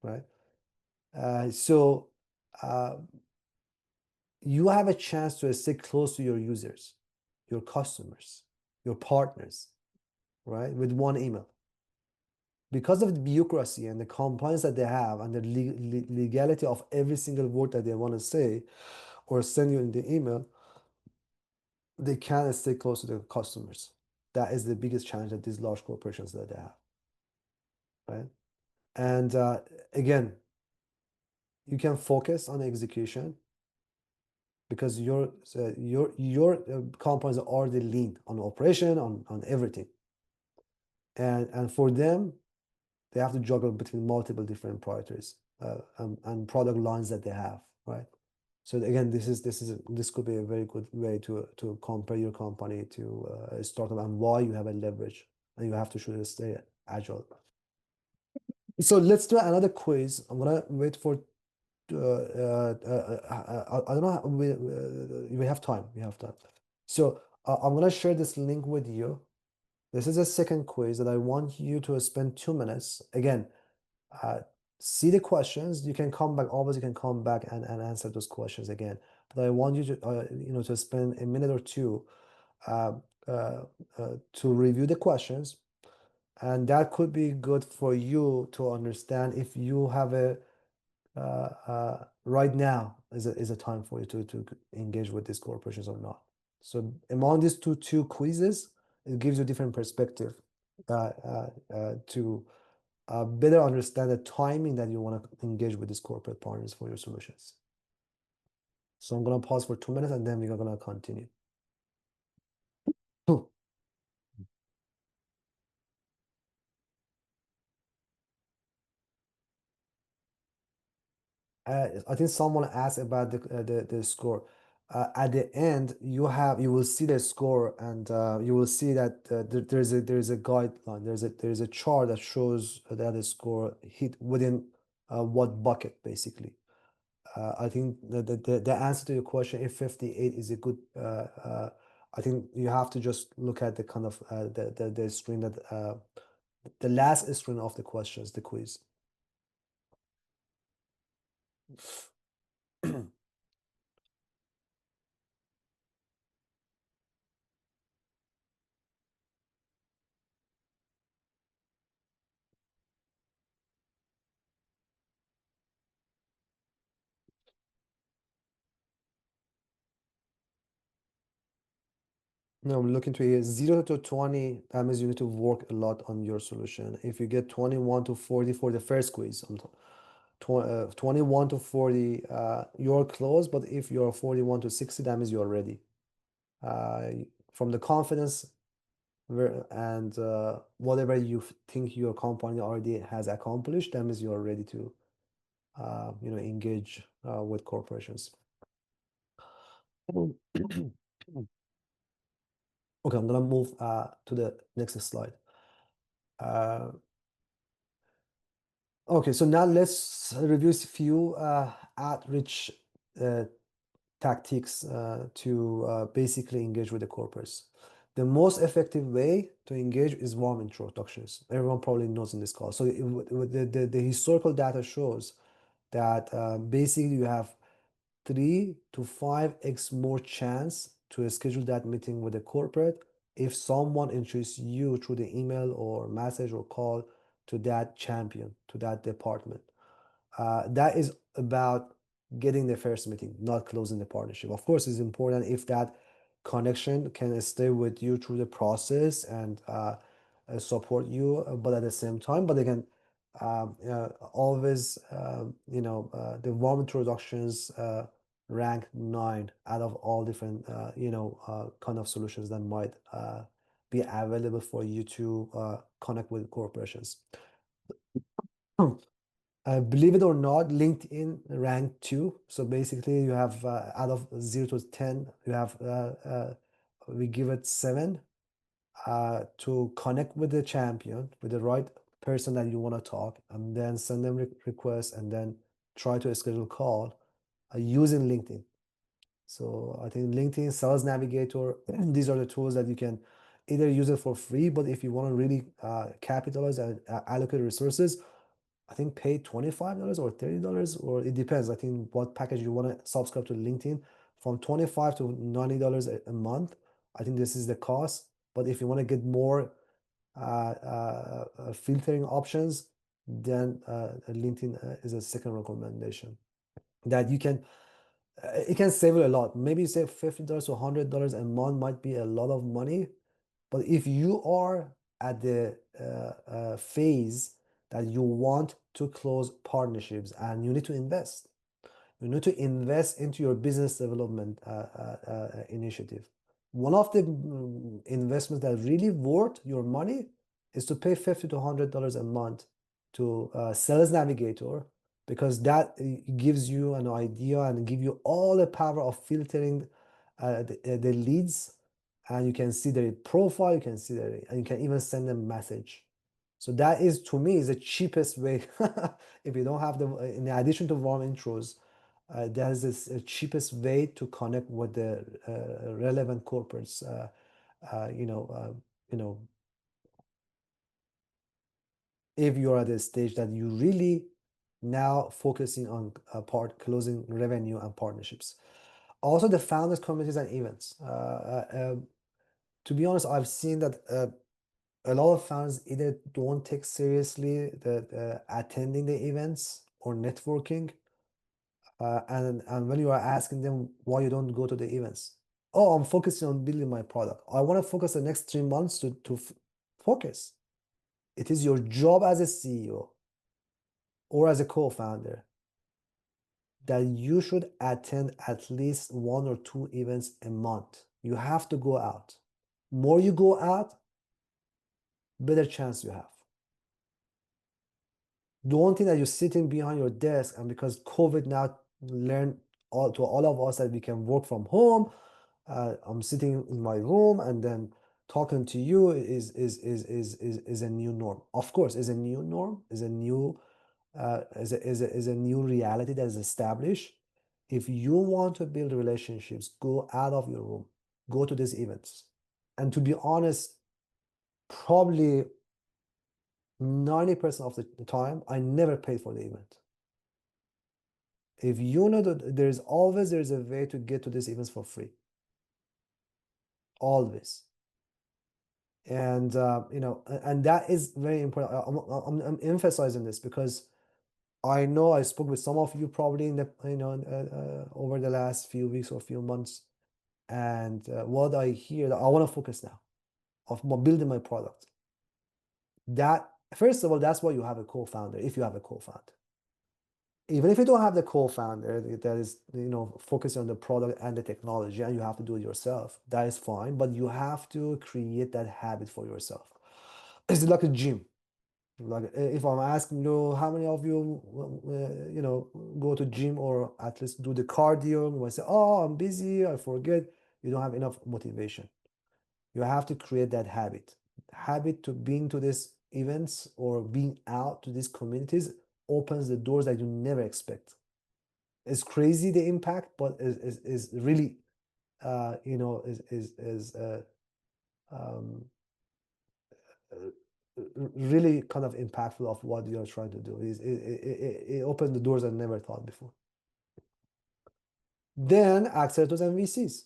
Speaker 1: right? So uh, you have a chance to stay close to your users, your customers, your partners, right? With one email. Because of the bureaucracy and the compliance that they have and the legality of every single word that they want to say or send you in the email, they can't stay close to the customers. That is the biggest challenge that these large corporations that they have, right? And again, you can focus on execution because your companies are already lean on operation on everything, and for them, they have to juggle between multiple different priorities and product lines that they have, right? So again, this could be a very good way to compare your company to a startup and why you have a leverage and you have to should stay agile. So let's do another quiz. I'm gonna wait for I don't know how, we have time. We have time. So I'm gonna share this link with you. This is a second quiz that I want you to spend 2 minutes. Again, uh, see the questions. You can come back, always you can come back and answer those questions again. But I want you to, to spend a minute or two uh, uh, to review the questions. And that could be good for you to understand if you have a, right now is a time for you to engage with these corporations or not. So among these two quizzes, it gives you different perspective. to better understand the timing that you want to engage with these corporate partners for your solutions. So I'm going to pause for 2 minutes and then we're going to continue. I think someone asked about the score. At the end, you will see the score, and you will see that there's a guideline. There's a chart that shows that the score hit within what bucket basically. I think the answer to your question, if 58 is a good, I think you have to just look at the kind of the screen that the last screen of the questions, the quiz. No, I'm looking to here 0 to 20. That means you need to work a lot on your solution. If you get 21 to 40 for the first quiz, 21 to 40, you're close. But if you're 41 to 60, that means you're ready. From the confidence and whatever you think your company already has accomplished, that means you're ready to engage with corporations. Okay, I'm gonna move to the next slide. Okay, so now let's review a few outreach tactics to basically engage with the corporates. The most effective way to engage is warm introductions. Everyone probably knows in this call. So the historical data shows that basically you have 3 to 5x more chance to schedule that meeting with a corporate if someone introduces you through the email or message or call to that champion, to that department. That is about getting the first meeting, not closing the partnership. Of course, it's important if that connection can stay with you through the process and support you, but at the same time, but again, always, the warm introductions rank 9 out of all different, kind of solutions that might be available for you to connect with corporations. Believe it or not, LinkedIn ranked 2. So basically, you have out of 0 to 10, we give it 7 to connect with the champion, with the right person that you want to talk, and then send them requests and then try to schedule a call using LinkedIn. So I think LinkedIn Sales Navigator, these are the tools that you can either use it for free, but if you want to really capitalize and allocate resources, I think pay $25 or $30, or it depends. I think what package you want to subscribe to LinkedIn, from $25 to $90 a month. I think this is the cost. But if you want to get more filtering options, then LinkedIn is a second recommendation that you can. It can save you a lot. Maybe you save $50 to $100 a month might be a lot of money, but if you are at the phase that you want to close partnerships and you need to invest, you need to invest into your business development initiative. One of the investments that really worth your money is to pay $50 to $100 a month to Sales Navigator, because that gives you an idea and give you all the power of filtering the leads, and you can see their profile, you can see their, and you can even send them message. So that is, to me, is the cheapest way. If you don't have the, in addition to warm intros, that is the cheapest way to connect with the relevant corporates. You know, if you're at a stage that you really now focusing on part closing revenue and partnerships. Also, the founders communities and events. To be honest, I've seen that a lot of founders either don't take seriously the attending the events or networking. And when you are asking them why you don't go to the events, oh, I'm focusing on building my product. I want to focus the next 3 months to focus. It is your job as a CEO or as a co-founder that you should attend at least 1 or 2 events a month. You have to go out. More you go out, better chance you have. Don't think that you're sitting behind your desk and because COVID now learned all of us that we can work from home. I'm sitting in my room and then talking to you is a new norm. Of course, is a new norm, is a new reality that is established. If you want to build relationships, go out of your room, go to these events. And to be honest, probably 90% of the time, I never paid for the event. If you know that there's a way to get to these events for free. Always. And and that is very important. I'm emphasizing this because I know I spoke with some of you probably in the over the last few weeks or few months, and what I hear, I want to focus now of building my product. That first of all, that's why you have a co-founder. If you have a co-founder, even if you don't have the co-founder that is focusing on the product and the technology, and you have to do it yourself, that is fine. But you have to create that habit for yourself. It's like a gym. Like if I'm asking you, how many of you, go to gym or at least do the cardio, you might say, "Oh, I'm busy, I forget." You don't have enough motivation. You have to create that habit to being to these events or being out to these communities opens the doors that you never expect. It's crazy the impact, but is really um, really kind of impactful of what you're trying to do. It opens the doors I never thought before. Then accelerators and VCs,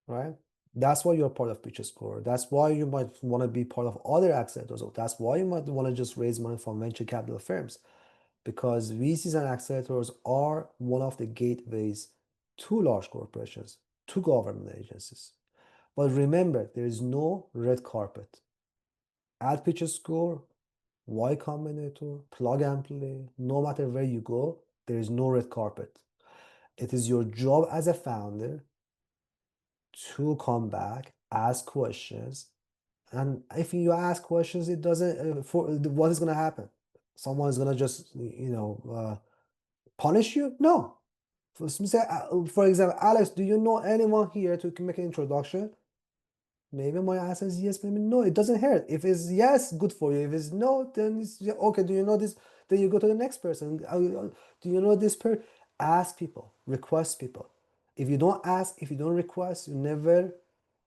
Speaker 1: right? That's why you're part of Pitch Score. That's why you might want to be part of other accelerators. That's why you might want to just raise money from venture capital firms, because VCs and accelerators are one of the gateways to large corporations, to government agencies. But remember, there is no red carpet. At Pitch Score, Y Combinator, Plug and Play, no matter where you go, there is no red carpet. It is your job as a founder to come back, ask questions, and if you ask questions, it doesn't. What is going to happen? Someone is going to just punish you? No. For example, Alex, do you know anyone here to make an introduction? Maybe my answer is yes, maybe no. It doesn't hurt. If it's yes, good for you. If it's no, then it's okay. Do you know this? Then you go to the next person. Do you know this person? Ask people, request people. If you don't ask, if you don't request, you never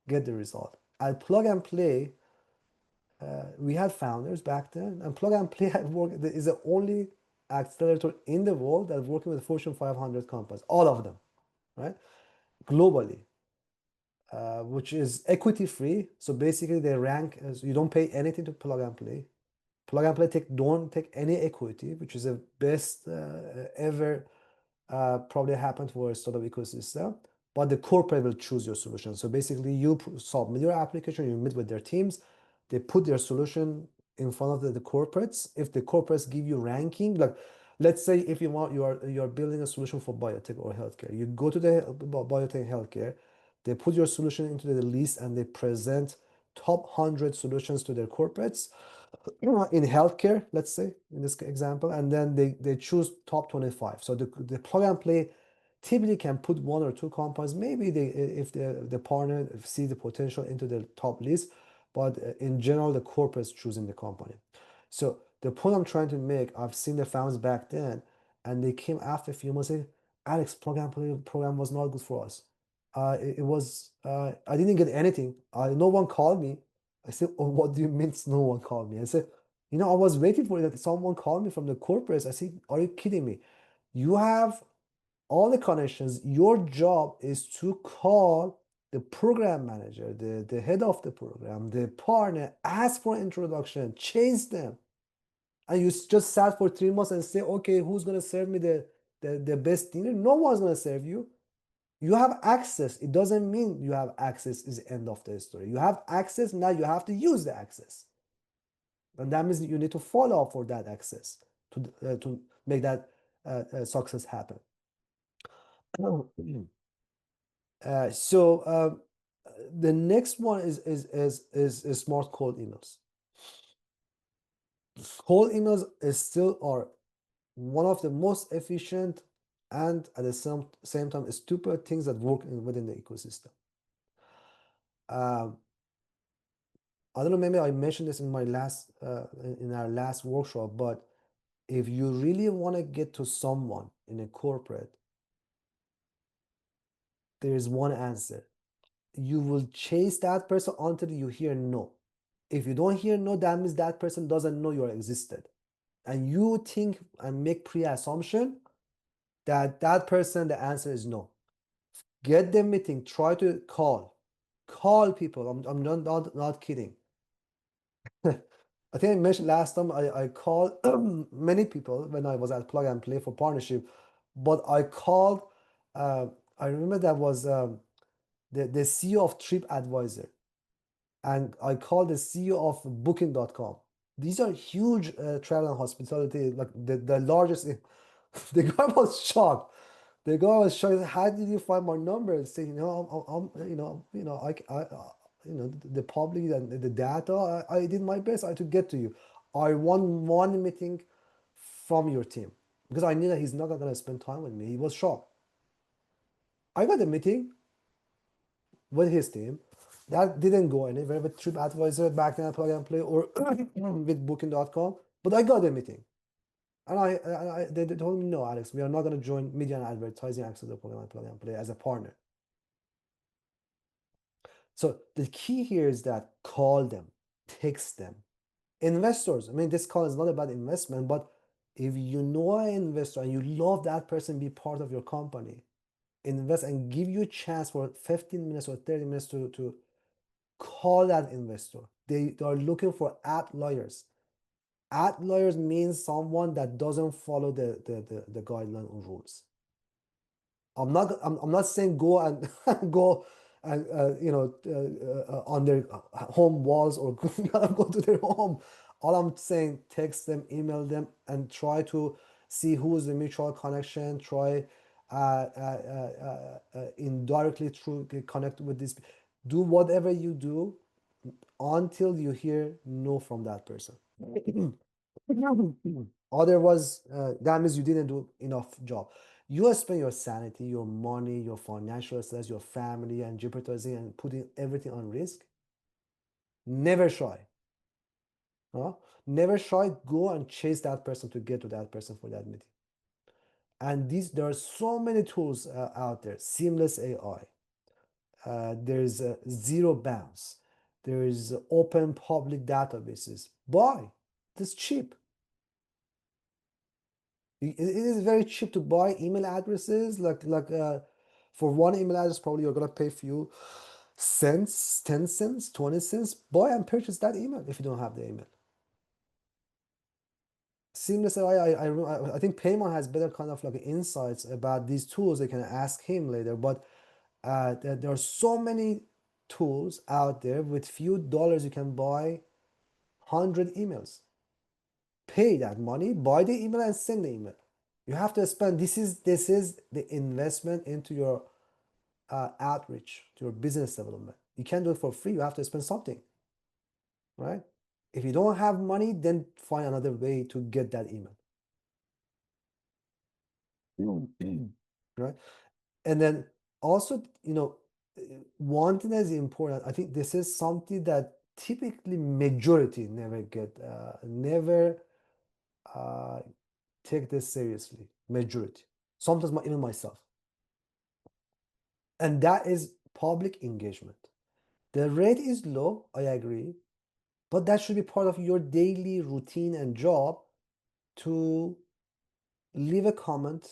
Speaker 1: get the result. At Plug and Play, we had founders back then, and Plug and Play is the only accelerator in the world that's working with Fortune 500 companies, all of them, right? Globally. Which is equity free. So basically they rank as you don't pay anything to Plug and Play. Plug and Play don't take any equity, which is the best ever probably happened for a startup ecosystem. But the corporate will choose your solution. So basically you submit your application, you meet with their teams, they put their solution in front of the corporates. If the corporates give you ranking, like let's say if you're building a solution for biotech or healthcare, you go to the biotech healthcare, they put your solution into the list and they present top 100 solutions to their corporates in healthcare, let's say in this example, and then they choose top 25. So the Plug and Play typically can put 1 or 2 companies, maybe if the partner see the potential into the top list, but in general the corporates choosing the company. So the point I'm trying to make, I've seen the founders back then, and they came after a few months saying, Alex, Plug and Play program was not good for us. It was I didn't get anything. No one called me. I said, "Oh, what do you mean no one called me?" I said, I was waiting for that someone called me from the corporates. I said, "Are you kidding me? You have all the connections. Your job is to call the program manager, the head of the program, the partner, ask for introduction, chase them. And you just sat for 3 months and say, okay, who's gonna serve me the best dinner? No one's gonna serve you. You have access. It doesn't mean you have access is the end of the story. You have access, now you have to use the access. And that means you need to follow up for that access to make that success happen. So the next one is smart cold emails. Cold emails is still are one of the most efficient and at the same time stupid things that work within the ecosystem. Um, I don't know, maybe I mentioned this in my last in our last workshop, but if you really want to get to someone in a corporate, there is one answer. You will chase that person until you hear no. If you don't hear no, that means that person doesn't know you existed. And you think and make pre-assumption that that person, the answer is no. Get the meeting, try to call people. I'm not kidding. I think I mentioned last time I called many people when I was at Plug and Play for partnership, but I called, I remember that was the CEO of TripAdvisor, and I called the CEO of Booking.com. These are huge travel and hospitality, like the largest. The guy was shocked. The guy was shocked. How did you find my number? And saying, the public and the data. I did my best. I to get to you. I won one meeting from your team because I knew that he's not gonna spend time with me. He was shocked. I got a meeting with his team. That didn't go anywhere with TripAdvisor back then, Plug and Play, or with Booking.com. But I got a meeting. And they told me, no, Alex, we are not going to join media and advertising access to Pokemon Plug and Play as a partner. So the key here is that call them, text them. Investors, I mean, this call is not about investment, but if you know an investor and you love that person be part of your company, invest and give you a chance for 15 minutes or 30 minutes to call that investor. They are looking for outliers. Outliers means someone that doesn't follow the guideline or rules. I'm not saying go and go and on their home walls or go to their home. All I'm saying, text them, email them, and try to see who is the mutual connection. Try indirectly through connect with this. Do whatever you do until you hear no from that person. Otherwise, that means you didn't do enough job. You spend your sanity, your money, your financial status, your family, and jeopardizing and putting everything on risk. Never try. Huh? Never try. Go and chase that person to get to that person for that meeting. And there are so many tools out there. Seamless AI. There's zero bounce. There is open public databases. Buy. It's cheap. It is very cheap to buy email addresses. For one email address, probably you're gonna pay a few cents, 10 cents, 20 cents. Buy and purchase that email if you don't have the email. Seamless AI, I think Payman has better kind of like insights about these tools. They can ask him later, but there are so many tools out there with few dollars you can buy 100 emails. Pay that money, buy the email and send the email. You have to spend, this is the investment into your outreach, to your business development. You can't do it for free. You have to spend something, right? If you don't have money, then find another way to get that email. Right? And then also, one thing that is important, I think this is something that typically majority never uh, take this seriously. Majority. Sometimes even myself. And that is public engagement. The rate is low, I agree, but that should be part of your daily routine and job to leave a comment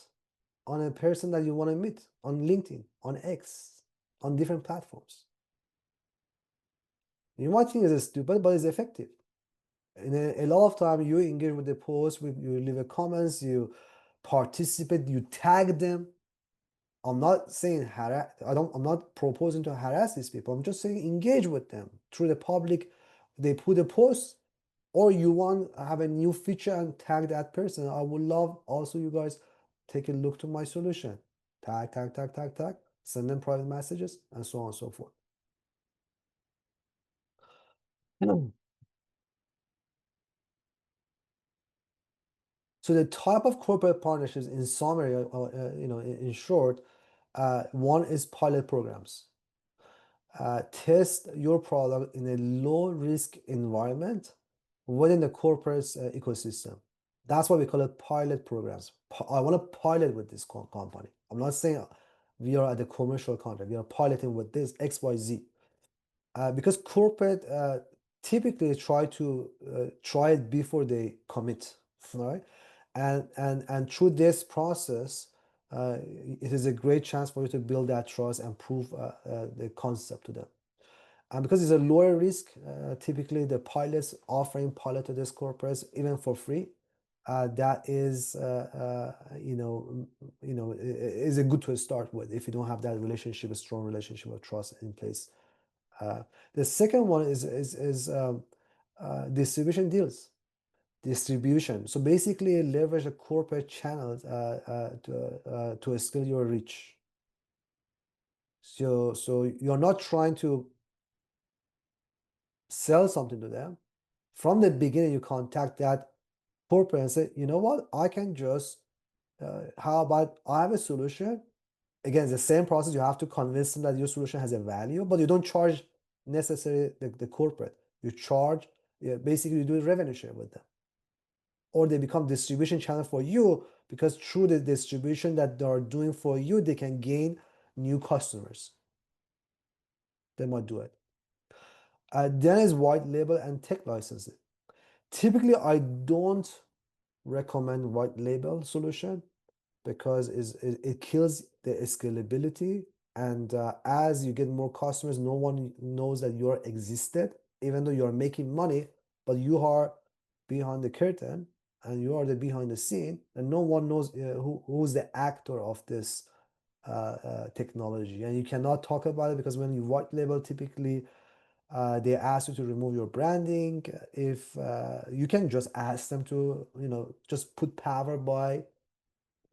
Speaker 1: on a person that you want to meet on LinkedIn, on X, on different platforms. You might think it's stupid, but it's effective. And a lot of time you engage with the post, you leave a comments, you participate, you tag them. I'm not saying I'm not proposing to harass these people. I'm just saying engage with them through the public. They put a post, or you want to have a new feature and tag that person. I would love also you guys take a look to my solution. Tag, tag, tag, tag, tag, send them private messages, and so on and so forth. So the type of corporate partnerships, in summary, in short, one is pilot programs. Test your product in a low risk environment within the corporate ecosystem. That's why we call it pilot programs. I want to pilot with this company. I'm not saying we are at the commercial contract. We are piloting with this XYZ. Because corporate typically try to try it before they commit, right? And through this process, it is a great chance for you to build that trust and prove the concept to them. And because it's a lower risk, typically the pilots offering pilot to these corporates even for free. That is, is a good to start with if you don't have that relationship, a strong relationship of trust in place. Uh, the second one is distribution deals. Distribution. So basically, leverage a corporate channel to scale your reach. So you're not trying to sell something to them. From the beginning, you contact that corporate and say, you know what, I can just, how about I have a solution. Again, it's the same process. You have to convince them that your solution has a value, but you don't charge necessarily the corporate. You charge, yeah, basically you do a revenue share with them. Or they become distribution channel for you because through the distribution that they are doing for you, they can gain new customers. They might do it. Then is white label and tech licensing. Typically, I don't recommend white label solution because it kills the scalability. And as you get more customers, no one knows that you're existed, even though you're making money, but you are behind the curtain and you are the behind the scene, and no one knows who's the actor of this technology. And you cannot talk about it because when you white label, typically they ask you to remove your branding. If you can just ask them to, just put power by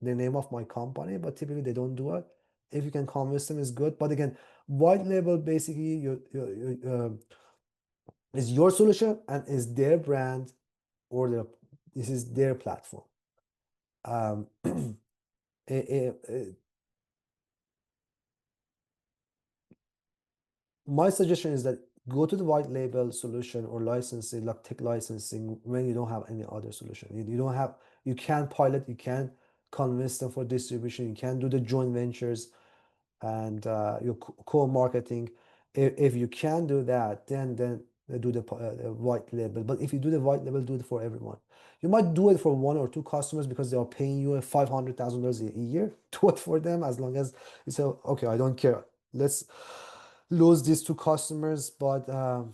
Speaker 1: the name of my company, but typically they don't do it. If you can convince them, is good. But again, white label basically is your solution and is their brand or this is their platform. Um, it, it, my suggestion is that go to the white label solution or licensing, like tech licensing, when you don't have any other solution. You don't have, you can pilot, you can convince them for distribution, you can do the joint ventures and your co-marketing. If you can do that, then do the white label. But if you do the white label, do it for everyone. You might do it for one or two customers because they are paying you $500,000 a year. Do it for them as long as you say, okay, I don't care. Let's lose these two customers, but I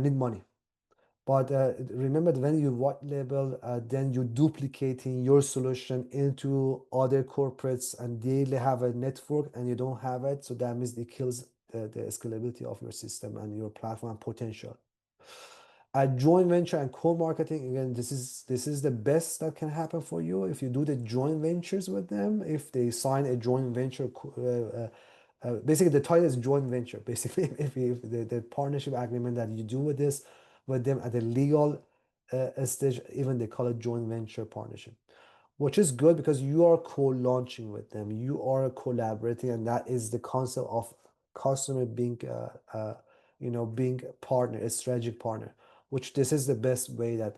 Speaker 1: need money. But remember that when you white label, then you're duplicating your solution into other corporates and they have a network and you don't have it. So that means it kills the scalability of your system and your platform potential. A joint venture and co-marketing, again, this is the best that can happen for you if you do the joint ventures with them. If they sign a joint venture, basically the title is joint venture. Basically, if the partnership agreement that you do with this with them at the legal stage, even they call it joint venture partnership, which is good because you are co-launching with them, you are collaborating, and that is the concept of customer being being a partner, a strategic partner, which this is the best way that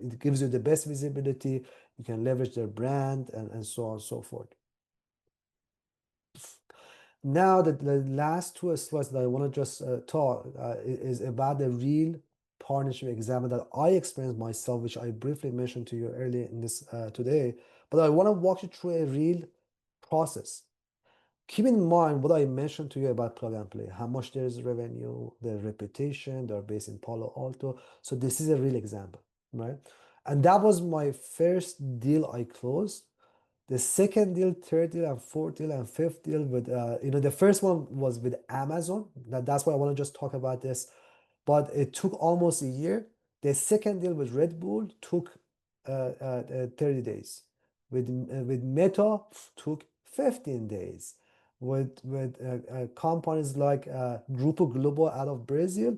Speaker 1: it gives you the best visibility. You can leverage their brand and so on and so forth. Now the last two slides that I want to just talk is about the real partnership example that I experienced myself, which I briefly mentioned to you earlier in this today. But I want to walk you through a real process. Keep in mind what I mentioned to you about plug and play, how much there is revenue, the reputation, they're based in Palo Alto. So this is a real example, right? And that was my first deal I closed. The second deal, third deal, and fourth deal, and fifth deal with, the first one was with Amazon. That's why I want to just talk about this. but it took almost a year. The second deal with Red Bull took 30 days. With Meta took 15 days. With companies like Grupo Globo out of Brazil,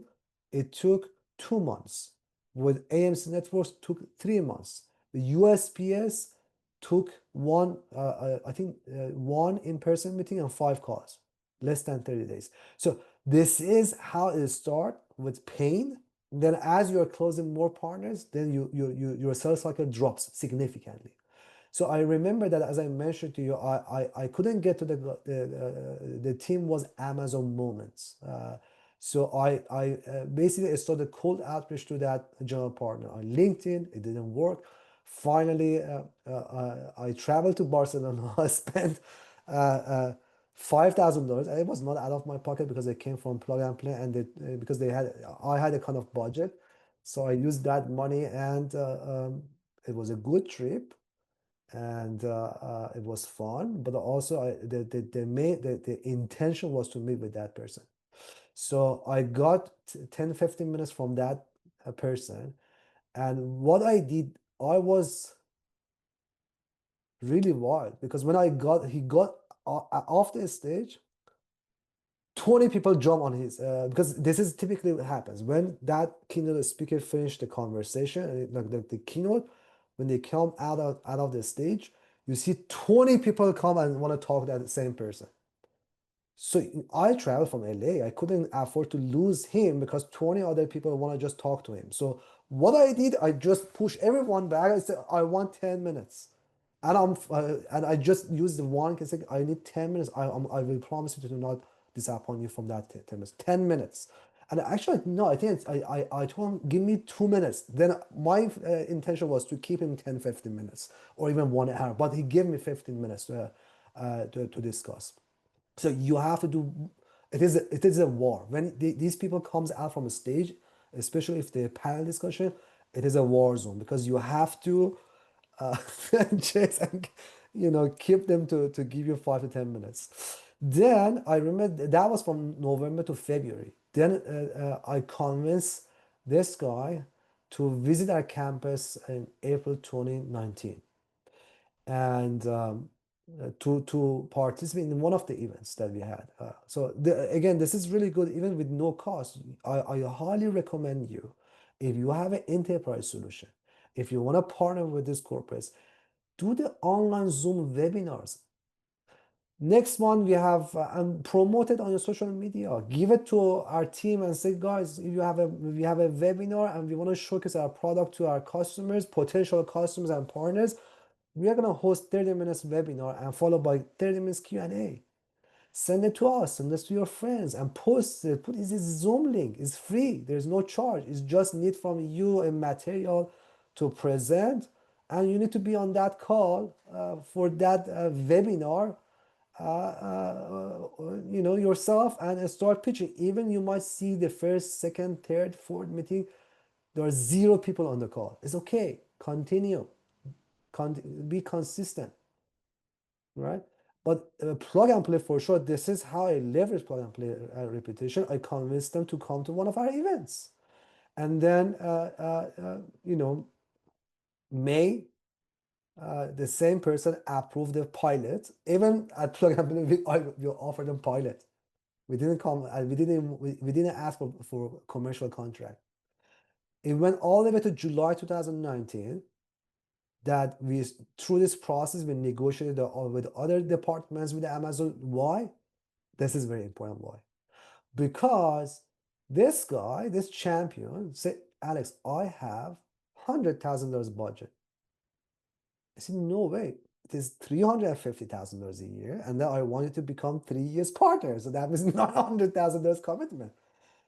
Speaker 1: it took 2 months. With AMC Networks, took 3 months. The USPS took I think one in-person meeting and 5 calls, less than 30 days. So this is how it start with pain. Then as you're closing more partners, then your sales cycle drops significantly. So I remember that, as I mentioned to you, I couldn't get to the team was Amazon Moments. So I basically started cold outreach to that general partner on LinkedIn. It didn't work. Finally, I traveled to Barcelona. I spent $5,000. It was not out of my pocket because it came from Plug and Play, and because I had a kind of budget, so I used that money, and it was a good trip, and it was fun. But also, the intention was to meet with that person. So I got 10, 15 minutes from that person, and what I did, I was really wild because when he got off the stage, 20 people jump on his because this is typically what happens when that keynote speaker finished the conversation, and like the keynote, when they come out of the stage, you see 20 people come and want to talk to that same person. So I traveled from LA. I couldn't afford to lose him because 20 other people want to just talk to him. So what I did, I just pushed everyone back. I said, I want 10 minutes. And I just used the one can say, I need 10 minutes. I will promise you to not disappoint you from that 10 minutes. 10 minutes. And actually, no, I think I told him, give me 2 minutes. Then my intention was to keep him 10, 15 minutes or even 1 hour. But he gave me 15 minutes to discuss. So you have to do it is a war when these people comes out from a stage, especially if they're panel discussion. It is a war zone because you have to uh, chase and keep them to give you 5 to 10 minutes. Then I remember that was from November to February. Then I convinced this guy to visit our campus in April 2019, and to participate in one of the events that we had. Again, this is really good, even with no cost. I highly recommend you, if you have an enterprise solution, if you want to partner with these corporates, do the online Zoom webinars. Next one we have and promote it on your social media. Give it to our team and say, guys, if we have a webinar and we want to showcase our product to our customers, potential customers and partners, we are going to host 30 minutes webinar and followed by 30 minutes Q&A. Send it to us, send this to your friends, and post it. Put this Zoom link. It's free. There's no charge. It's just need from you a material to present, and you need to be on that call for that webinar, yourself, and start pitching. Even you might see the first, second, third, fourth meeting, there are zero people on the call. It's okay. Continue. Be consistent, right? But plug and play, for sure. This is how I leverage plug and play reputation. I convinced them to come to one of our events, and then May, the same person approved the pilot. Even at plug and play, we offered them pilot. We didn't come. We didn't ask for commercial contract. It went all the way to July 2019 that we through this process we negotiated with other departments with Amazon. Why? This is very important. Why? Because this guy, this champion, said, Alex, I have $100,000 budget. I said, no way. It is $350,000 a year, and then I want you to become 3 years partner. So that means $900,000 commitment.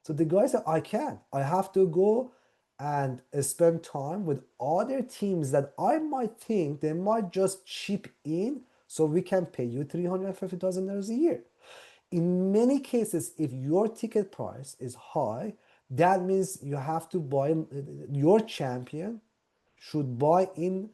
Speaker 1: So the guy said, I can't. I have to go and spend time with other teams that I might think they might just chip in so we can pay you $350,000 a year. In many cases, if your ticket price is high, that means you have to buy your champion should buy in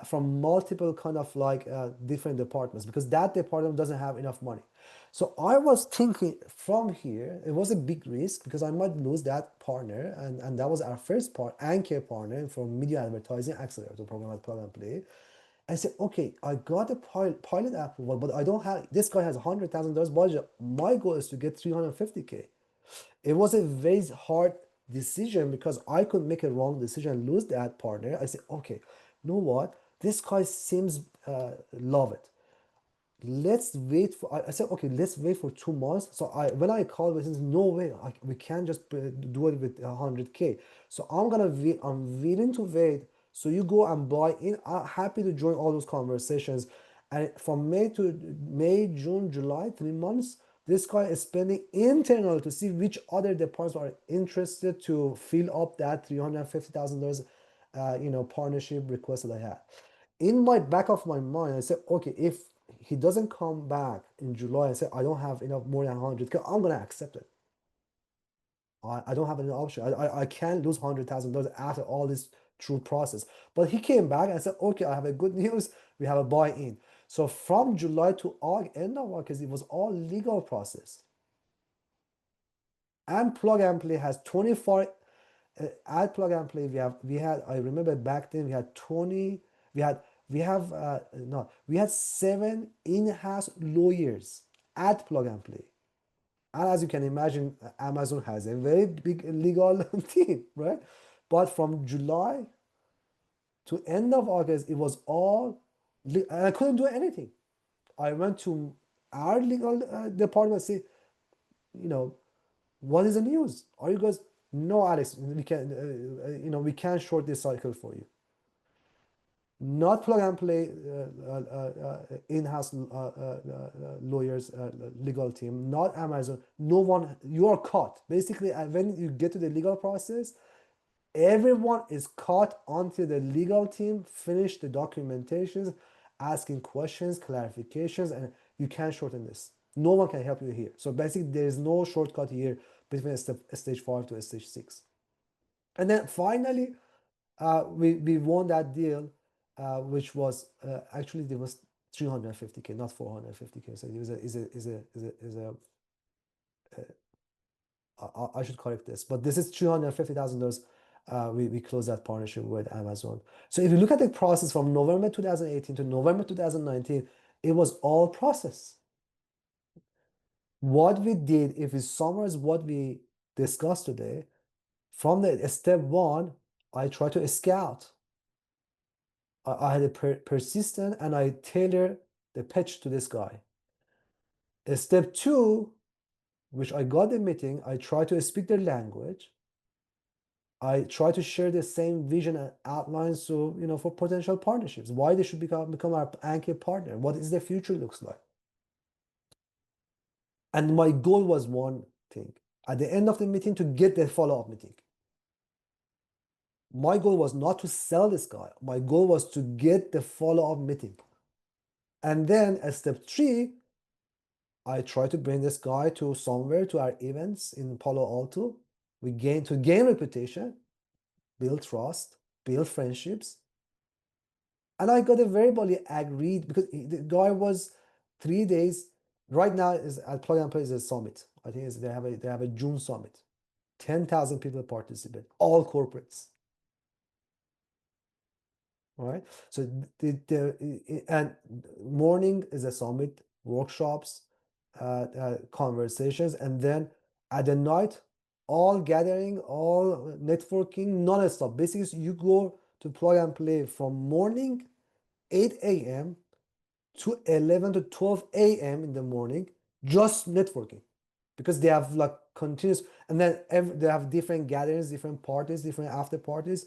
Speaker 1: from multiple kind of like different departments because that department doesn't have enough money. So I was thinking from here, it was a big risk because I might lose that partner, and that was our first anchor partner for media advertising accelerator program at Plug and Play. I said, okay, I got a pilot approval, but I don't have, this guy has $100,000 budget. My goal is to get 350K. It was a very hard decision because I could make a wrong decision and lose that partner. I said, okay, you know what? This guy seems love it. Let's wait for. I said, okay, let's wait for 2 months. So when I called, I said, no way, we can't just do it with 100K. So I'm gonna wait. I'm willing to wait. So you go and buy in. I'm happy to join all those conversations. And from May, June, July, 3 months, this guy is spending internal to see which other departments are interested to fill up that $350,000, partnership request that I had. In my back of my mind, I said, okay, if he doesn't come back in July and say, I don't have enough more than 100K, I'm gonna accept it. I don't have any option. I can't lose $100,000 after all this true process. But he came back and said, okay, I have a good news. We have a buy-in. So from July to August, end of August, it was all legal process. And Plug and Play has 24 at Plug and Play. We had I remember back then we had 20 we had we have no we had 7 in-house lawyers at Plug and Play. And as you can imagine, Amazon has a very big legal team, right? But from July to end of August, it was all, I couldn't do anything. I went to our legal department and say, you know, what is the news? Are you guys? No, Alex, we can't short this cycle for you. Not Plug and Play in-house lawyers, legal team, not Amazon. No one, you are caught. Basically, when you get to the legal process, everyone is caught until the legal team finish the documentations, asking questions, clarifications, and you can't shorten this. No one can help you here. So basically, there is no shortcut here between stage 5 to stage 6. And then finally, we won that deal, which was actually there was 350K, not 450K. So it was I should correct this, but this is $350,000. We closed that partnership with Amazon. So if you look at the process from November 2018 to November 2019, it was all process. What we did, if we summarize what we discussed today, from the step 1, I tried to scout. I had a persistent and I tailor the pitch to this guy. Step 2, which I got the meeting, I try to speak their language. I try to share the same vision and outlines, so for potential partnerships, why they should become our anchor partner, what is the future looks like. And my goal was one thing: at the end of the meeting, to get the follow-up meeting. My goal was not to sell this guy. My goal was to get the follow-up meeting. And then at step 3, I try to bring this guy to somewhere, to our events in Palo Alto. We gain reputation, build trust, build friendships. And I got a verbally agreed because the guy was 3 days. Right now is at Plug and Play is a summit. I think they have a June summit. 10,000 people participate, all corporates. All right. So and morning is a summit, workshops, conversations, and then at the night, all gathering, all networking, non-stop. Basically, you go to Plug and Play from morning 8 a.m. to 11 to 12 a.m. in the morning, just networking, because they have like continuous, and then they have different gatherings, different parties, different after parties.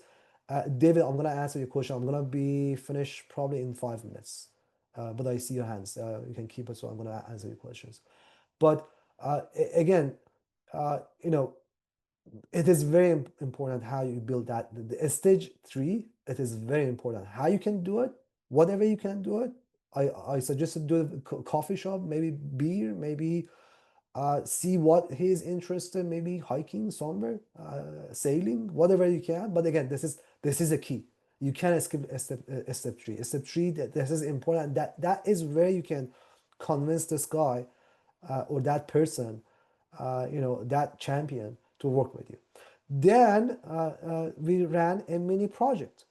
Speaker 1: David, I'm gonna answer your question. I'm gonna be finished probably in 5 minutes. But I see your hands. You can keep it, so I'm gonna answer your questions. But again, you know, it is very important how you build that. The stage 3, it is very important how you can do it, whatever you can do it. I suggested do a coffee shop, maybe beer, maybe see what he's interested, maybe hiking somewhere, sailing, whatever you can. But again, this is a key. You can't skip a step three. A step three, that this is important. That is where you can convince this guy or that person, that champion to work with you. Then we ran a mini project.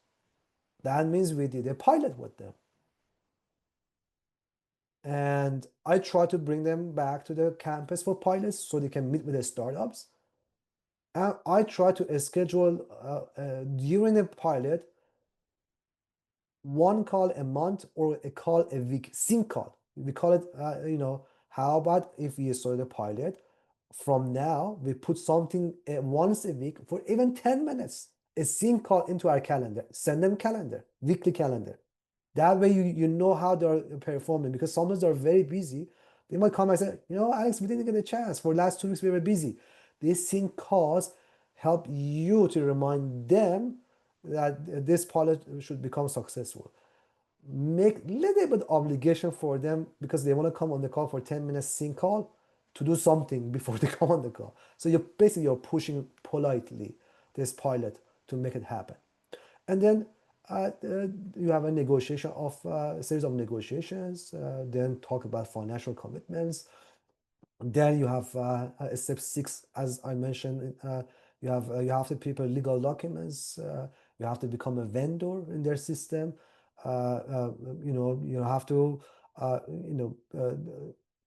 Speaker 1: That means we did a pilot with them. And I try to bring them back to the campus for pilots so they can meet with the startups. And I try to schedule during the pilot one call a month or a call a week, sync call. We call it, how about if we start the pilot, from now we put something once a week for even 10 minutes, a sync call into our calendar, send them calendar, weekly calendar. That way you know how they're performing, because sometimes they're very busy. They might come and say, Alex, we didn't get a chance. For last 2 weeks, we were busy. These sync calls help you to remind them that this pilot should become successful. Make little bit obligation for them because they want to come on the call for 10 minutes sync call to do something before they come on the call. So you're pushing politely this pilot to make it happen. And then you have a series of negotiations, then talk about financial commitments. Then you have step 6, as I mentioned. You have to prepare legal documents. You have to become a vendor in their system. You have to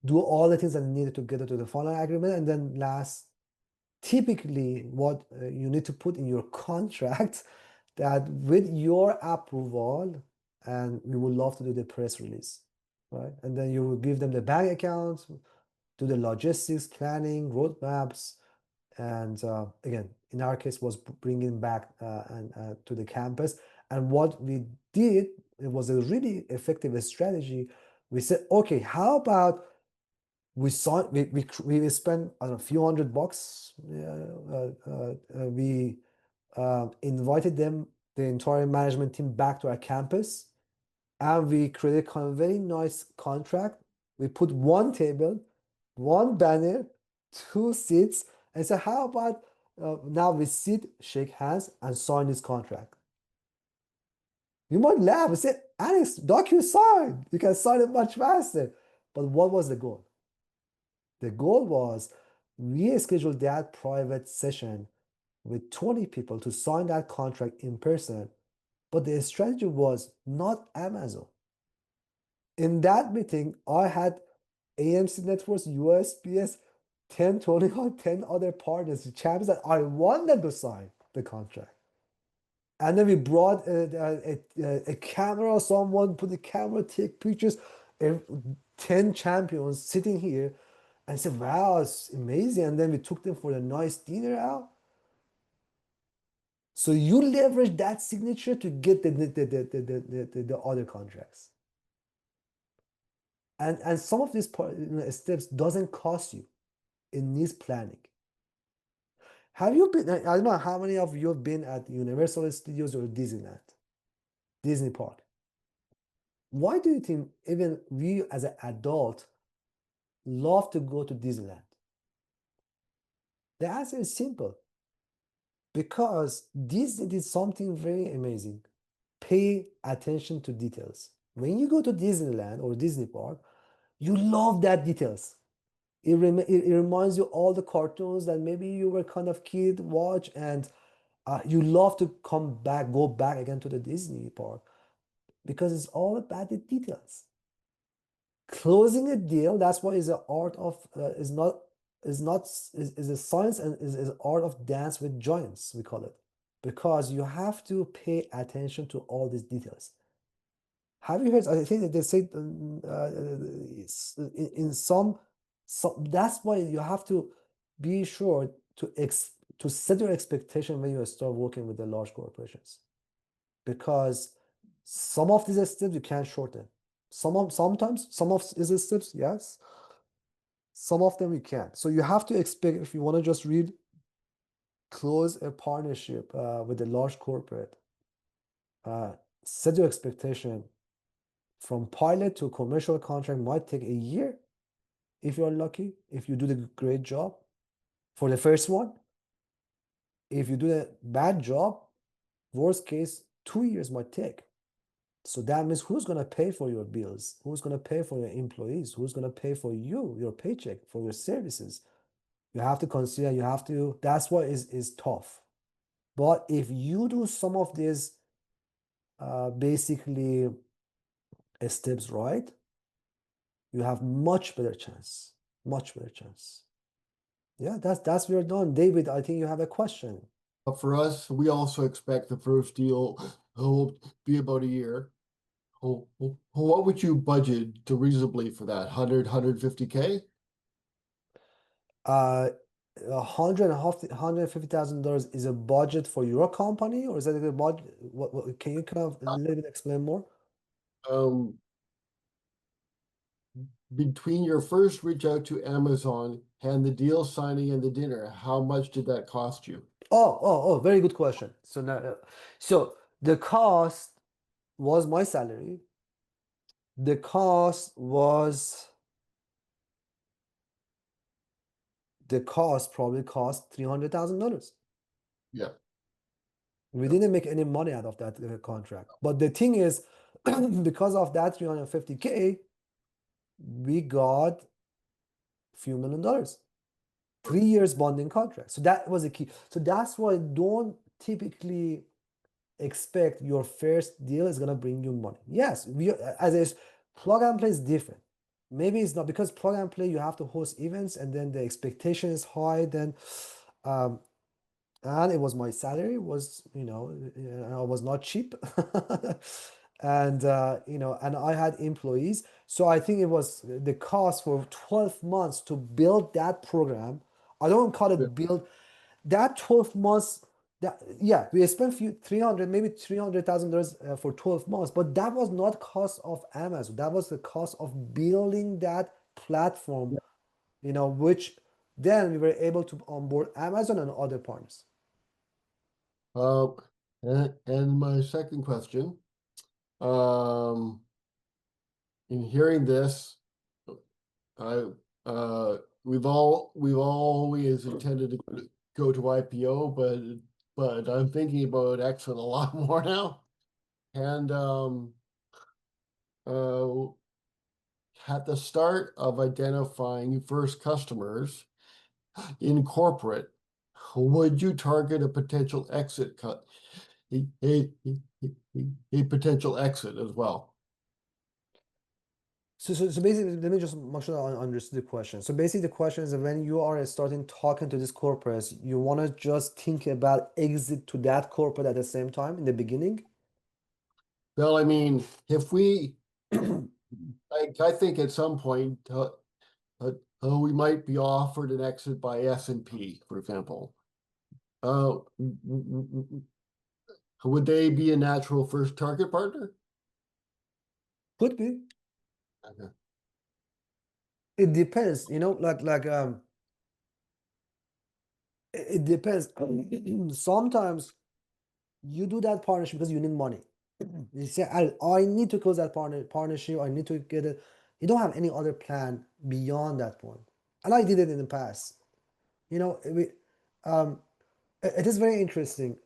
Speaker 1: do all the things that needed to get to the final agreement. And then last, typically what you need to put in your contract that with your approval, and we would love to do the press release, right? And then you will give them the bank accounts, do the logistics, planning, roadmaps, and again, in our case, was bringing back to the campus. And what we did, it was a really effective strategy. We said, okay, how about we saw we spent, I don't know, a few $100. We invited them, the entire management team, back to our campus, and we created a very nice contract. We put one table, one banner, two seats, and said, how about now we sit, shake hands, and sign this contract? You might laugh and say, Alex, DocuSign, you can sign it much faster. But what was the goal? The goal was we scheduled that private session with 20 people to sign that contract in person. But the strategy was not Amazon. In that meeting, I had AMC Networks, USPS, 10, 21, 10 other partners, champions that I want them to sign the contract. And then we brought a camera, someone put the camera, take pictures, 10 champions sitting here, and said, wow, it's amazing. And then we took them for a nice dinner out. So you leverage that signature to get the other contracts. And some of these steps doesn't cost you. It needs planning. Have you been, I don't know how many of you have been at Universal Studios or Disneyland, Disney Park. Why do you think even we as an adult love to go to Disneyland? The answer is simple. Because Disney did something very amazing. Pay attention to details. When you go to Disneyland or Disney Park, you love that details. It reminds you all the cartoons that maybe you were kind of kid watch, and you love to go back again to the Disney Park because it's all about the details. Closing a deal, that's what is the art of is a science, and is art of dance with giants, we call it, because you have to pay attention to all these details. Have you heard? I think that they say in some that's why you have to be sure to set your expectation when you start working with the large corporations, because some of these steps you can't shorten. Sometimes some of these steps, yes, some of them you can't. So you have to expect, if you want to just close a partnership with a large corporate, set your expectation from pilot to commercial contract might take a year if you're lucky, if you do the great job for the first one. If you do a bad job, worst case, 2 years might take. So that means who's going to pay for your bills? Who's going to pay for your employees? Who's going to pay for you, your paycheck, for your services? You have to consider, you have to, that's what is tough. But if you do some of these basically steps right, you have much better chance. Much better chance. Yeah, that's we're done. David, I think you have a question.
Speaker 2: For us, we also expect the first deal will be about a year. What would you budget to reasonably for that? 150K?
Speaker 1: Uh, $150,000 is a budget for your company, or is that a budget? What can you kind of a little bit explain more?
Speaker 2: Um, between your first reach out to Amazon and the deal signing and the dinner, how much did that cost you?
Speaker 1: Oh, very good question. So now, so the cost was my salary. The cost was the cost probably cost $300,000.
Speaker 2: Yeah.
Speaker 1: We
Speaker 2: Yeah.
Speaker 1: didn't make any money out of that contract. But the thing is, because of that 350K, we got a few $1 million. 3 years bonding contract. So that was the key. So that's why don't typically expect your first deal is gonna bring you money. Yes, we as is plug and play is different. Maybe it's not because plug and play you have to host events and then the expectation is high. Then um, and it was my salary was I was not cheap and and I had employees, so I think it was the cost for 12 months to build that program. I don't call
Speaker 2: Yeah.
Speaker 1: it build that 12 months. That, yeah, we spent few 300 maybe $300,000 for 12 months, but that was not cost of Amazon. That was the cost of building that platform, which then we were able to onboard Amazon and other partners.
Speaker 2: Uh, and my second question, um, in hearing this, I we've always intended to go to IPO, but I'm thinking about exit a lot more now. And uh, at the start of identifying first customers in corporate, would you target a potential exit cut, a, a, a potential exit as well?
Speaker 1: So basically, let me just make sure I understood the question. So basically, the question is that when you are starting talking to these corporates, you want to just think about exit to that corporate at the same time in the beginning.
Speaker 2: Well, I mean, if we, I think at some point, uh, we might be offered an exit by S&P, for example. Would they be a natural first target partner?
Speaker 1: Could be.
Speaker 2: Okay.
Speaker 1: It depends, it depends. Sometimes you do that partnership because you need money. You say, I need to close that partnership. I need to get it. You don't have any other plan beyond that point. And I did it in the past. You know, we, um, it is very interesting.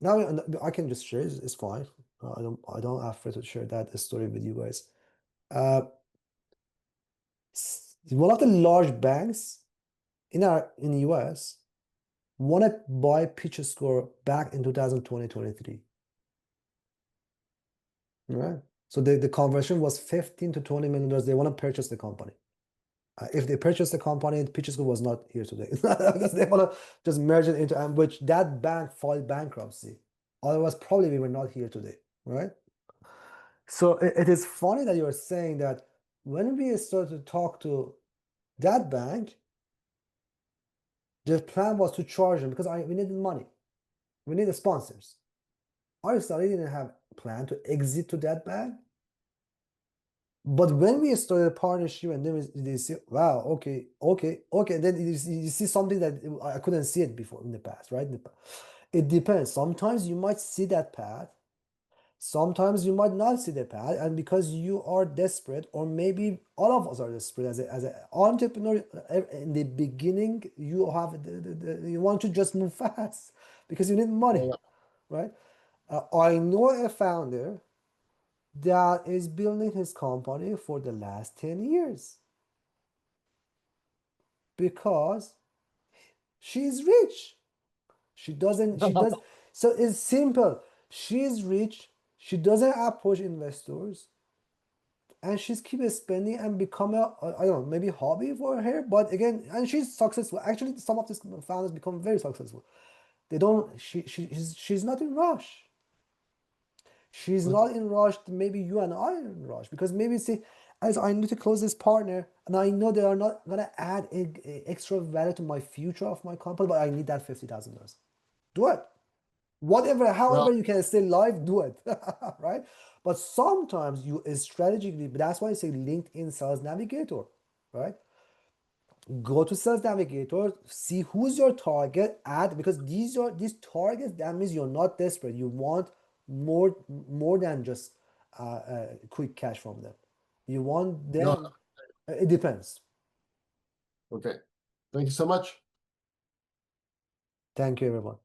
Speaker 1: Now I can just share. It's fine. I don't afraid to share that story with you guys. Uh, one of the large banks in the US want to buy Pitcher Score back in 2020, 23. Right. So the conversion was 15 to $20 million. They want to purchase the company. If they purchase the company, Pitcher Score was not here today because they want to just merge it into which that bank filed bankruptcy. Otherwise, probably we were not here today. Right. So it is funny that you're saying that when we started to talk to that bank, the plan was to charge them because we needed money. We needed sponsors. I started didn't have a plan to exit to that bank. But when we started a partnership and then they say, wow, okay. Then you see something that I couldn't see it before in the past, right? It depends. Sometimes you might see that path. Sometimes you might not see the path, and because you are desperate, or maybe all of us are desperate as an entrepreneur in the beginning, you have you want to just move fast because you need money, right? I know a founder that is building his company for the last 10 years because she's rich. She doesn't, she does, so it's simple. She's rich, she doesn't approach investors, and she's keep spending and become a, I don't know, maybe hobby for her, but again, and she's successful. Actually, some of these founders become very successful. They don't, she's not in rush. She's not in rush. Maybe you and I are in rush because maybe say, as I need to close this partner and I know they are not gonna add extra value to my future of my company, but I need that $50,000. Do it. Whatever,
Speaker 2: Well,
Speaker 1: however you can stay live, do it. Right? But sometimes you strategically, but that's why I say LinkedIn Sales Navigator, right? Go to Sales Navigator, see who's your target, add, because these targets, that means you're not desperate. You want more than just quick cash from them. You want
Speaker 2: no,
Speaker 1: them, it depends.
Speaker 2: okay. Thank you so much.
Speaker 1: Thank you, everyone.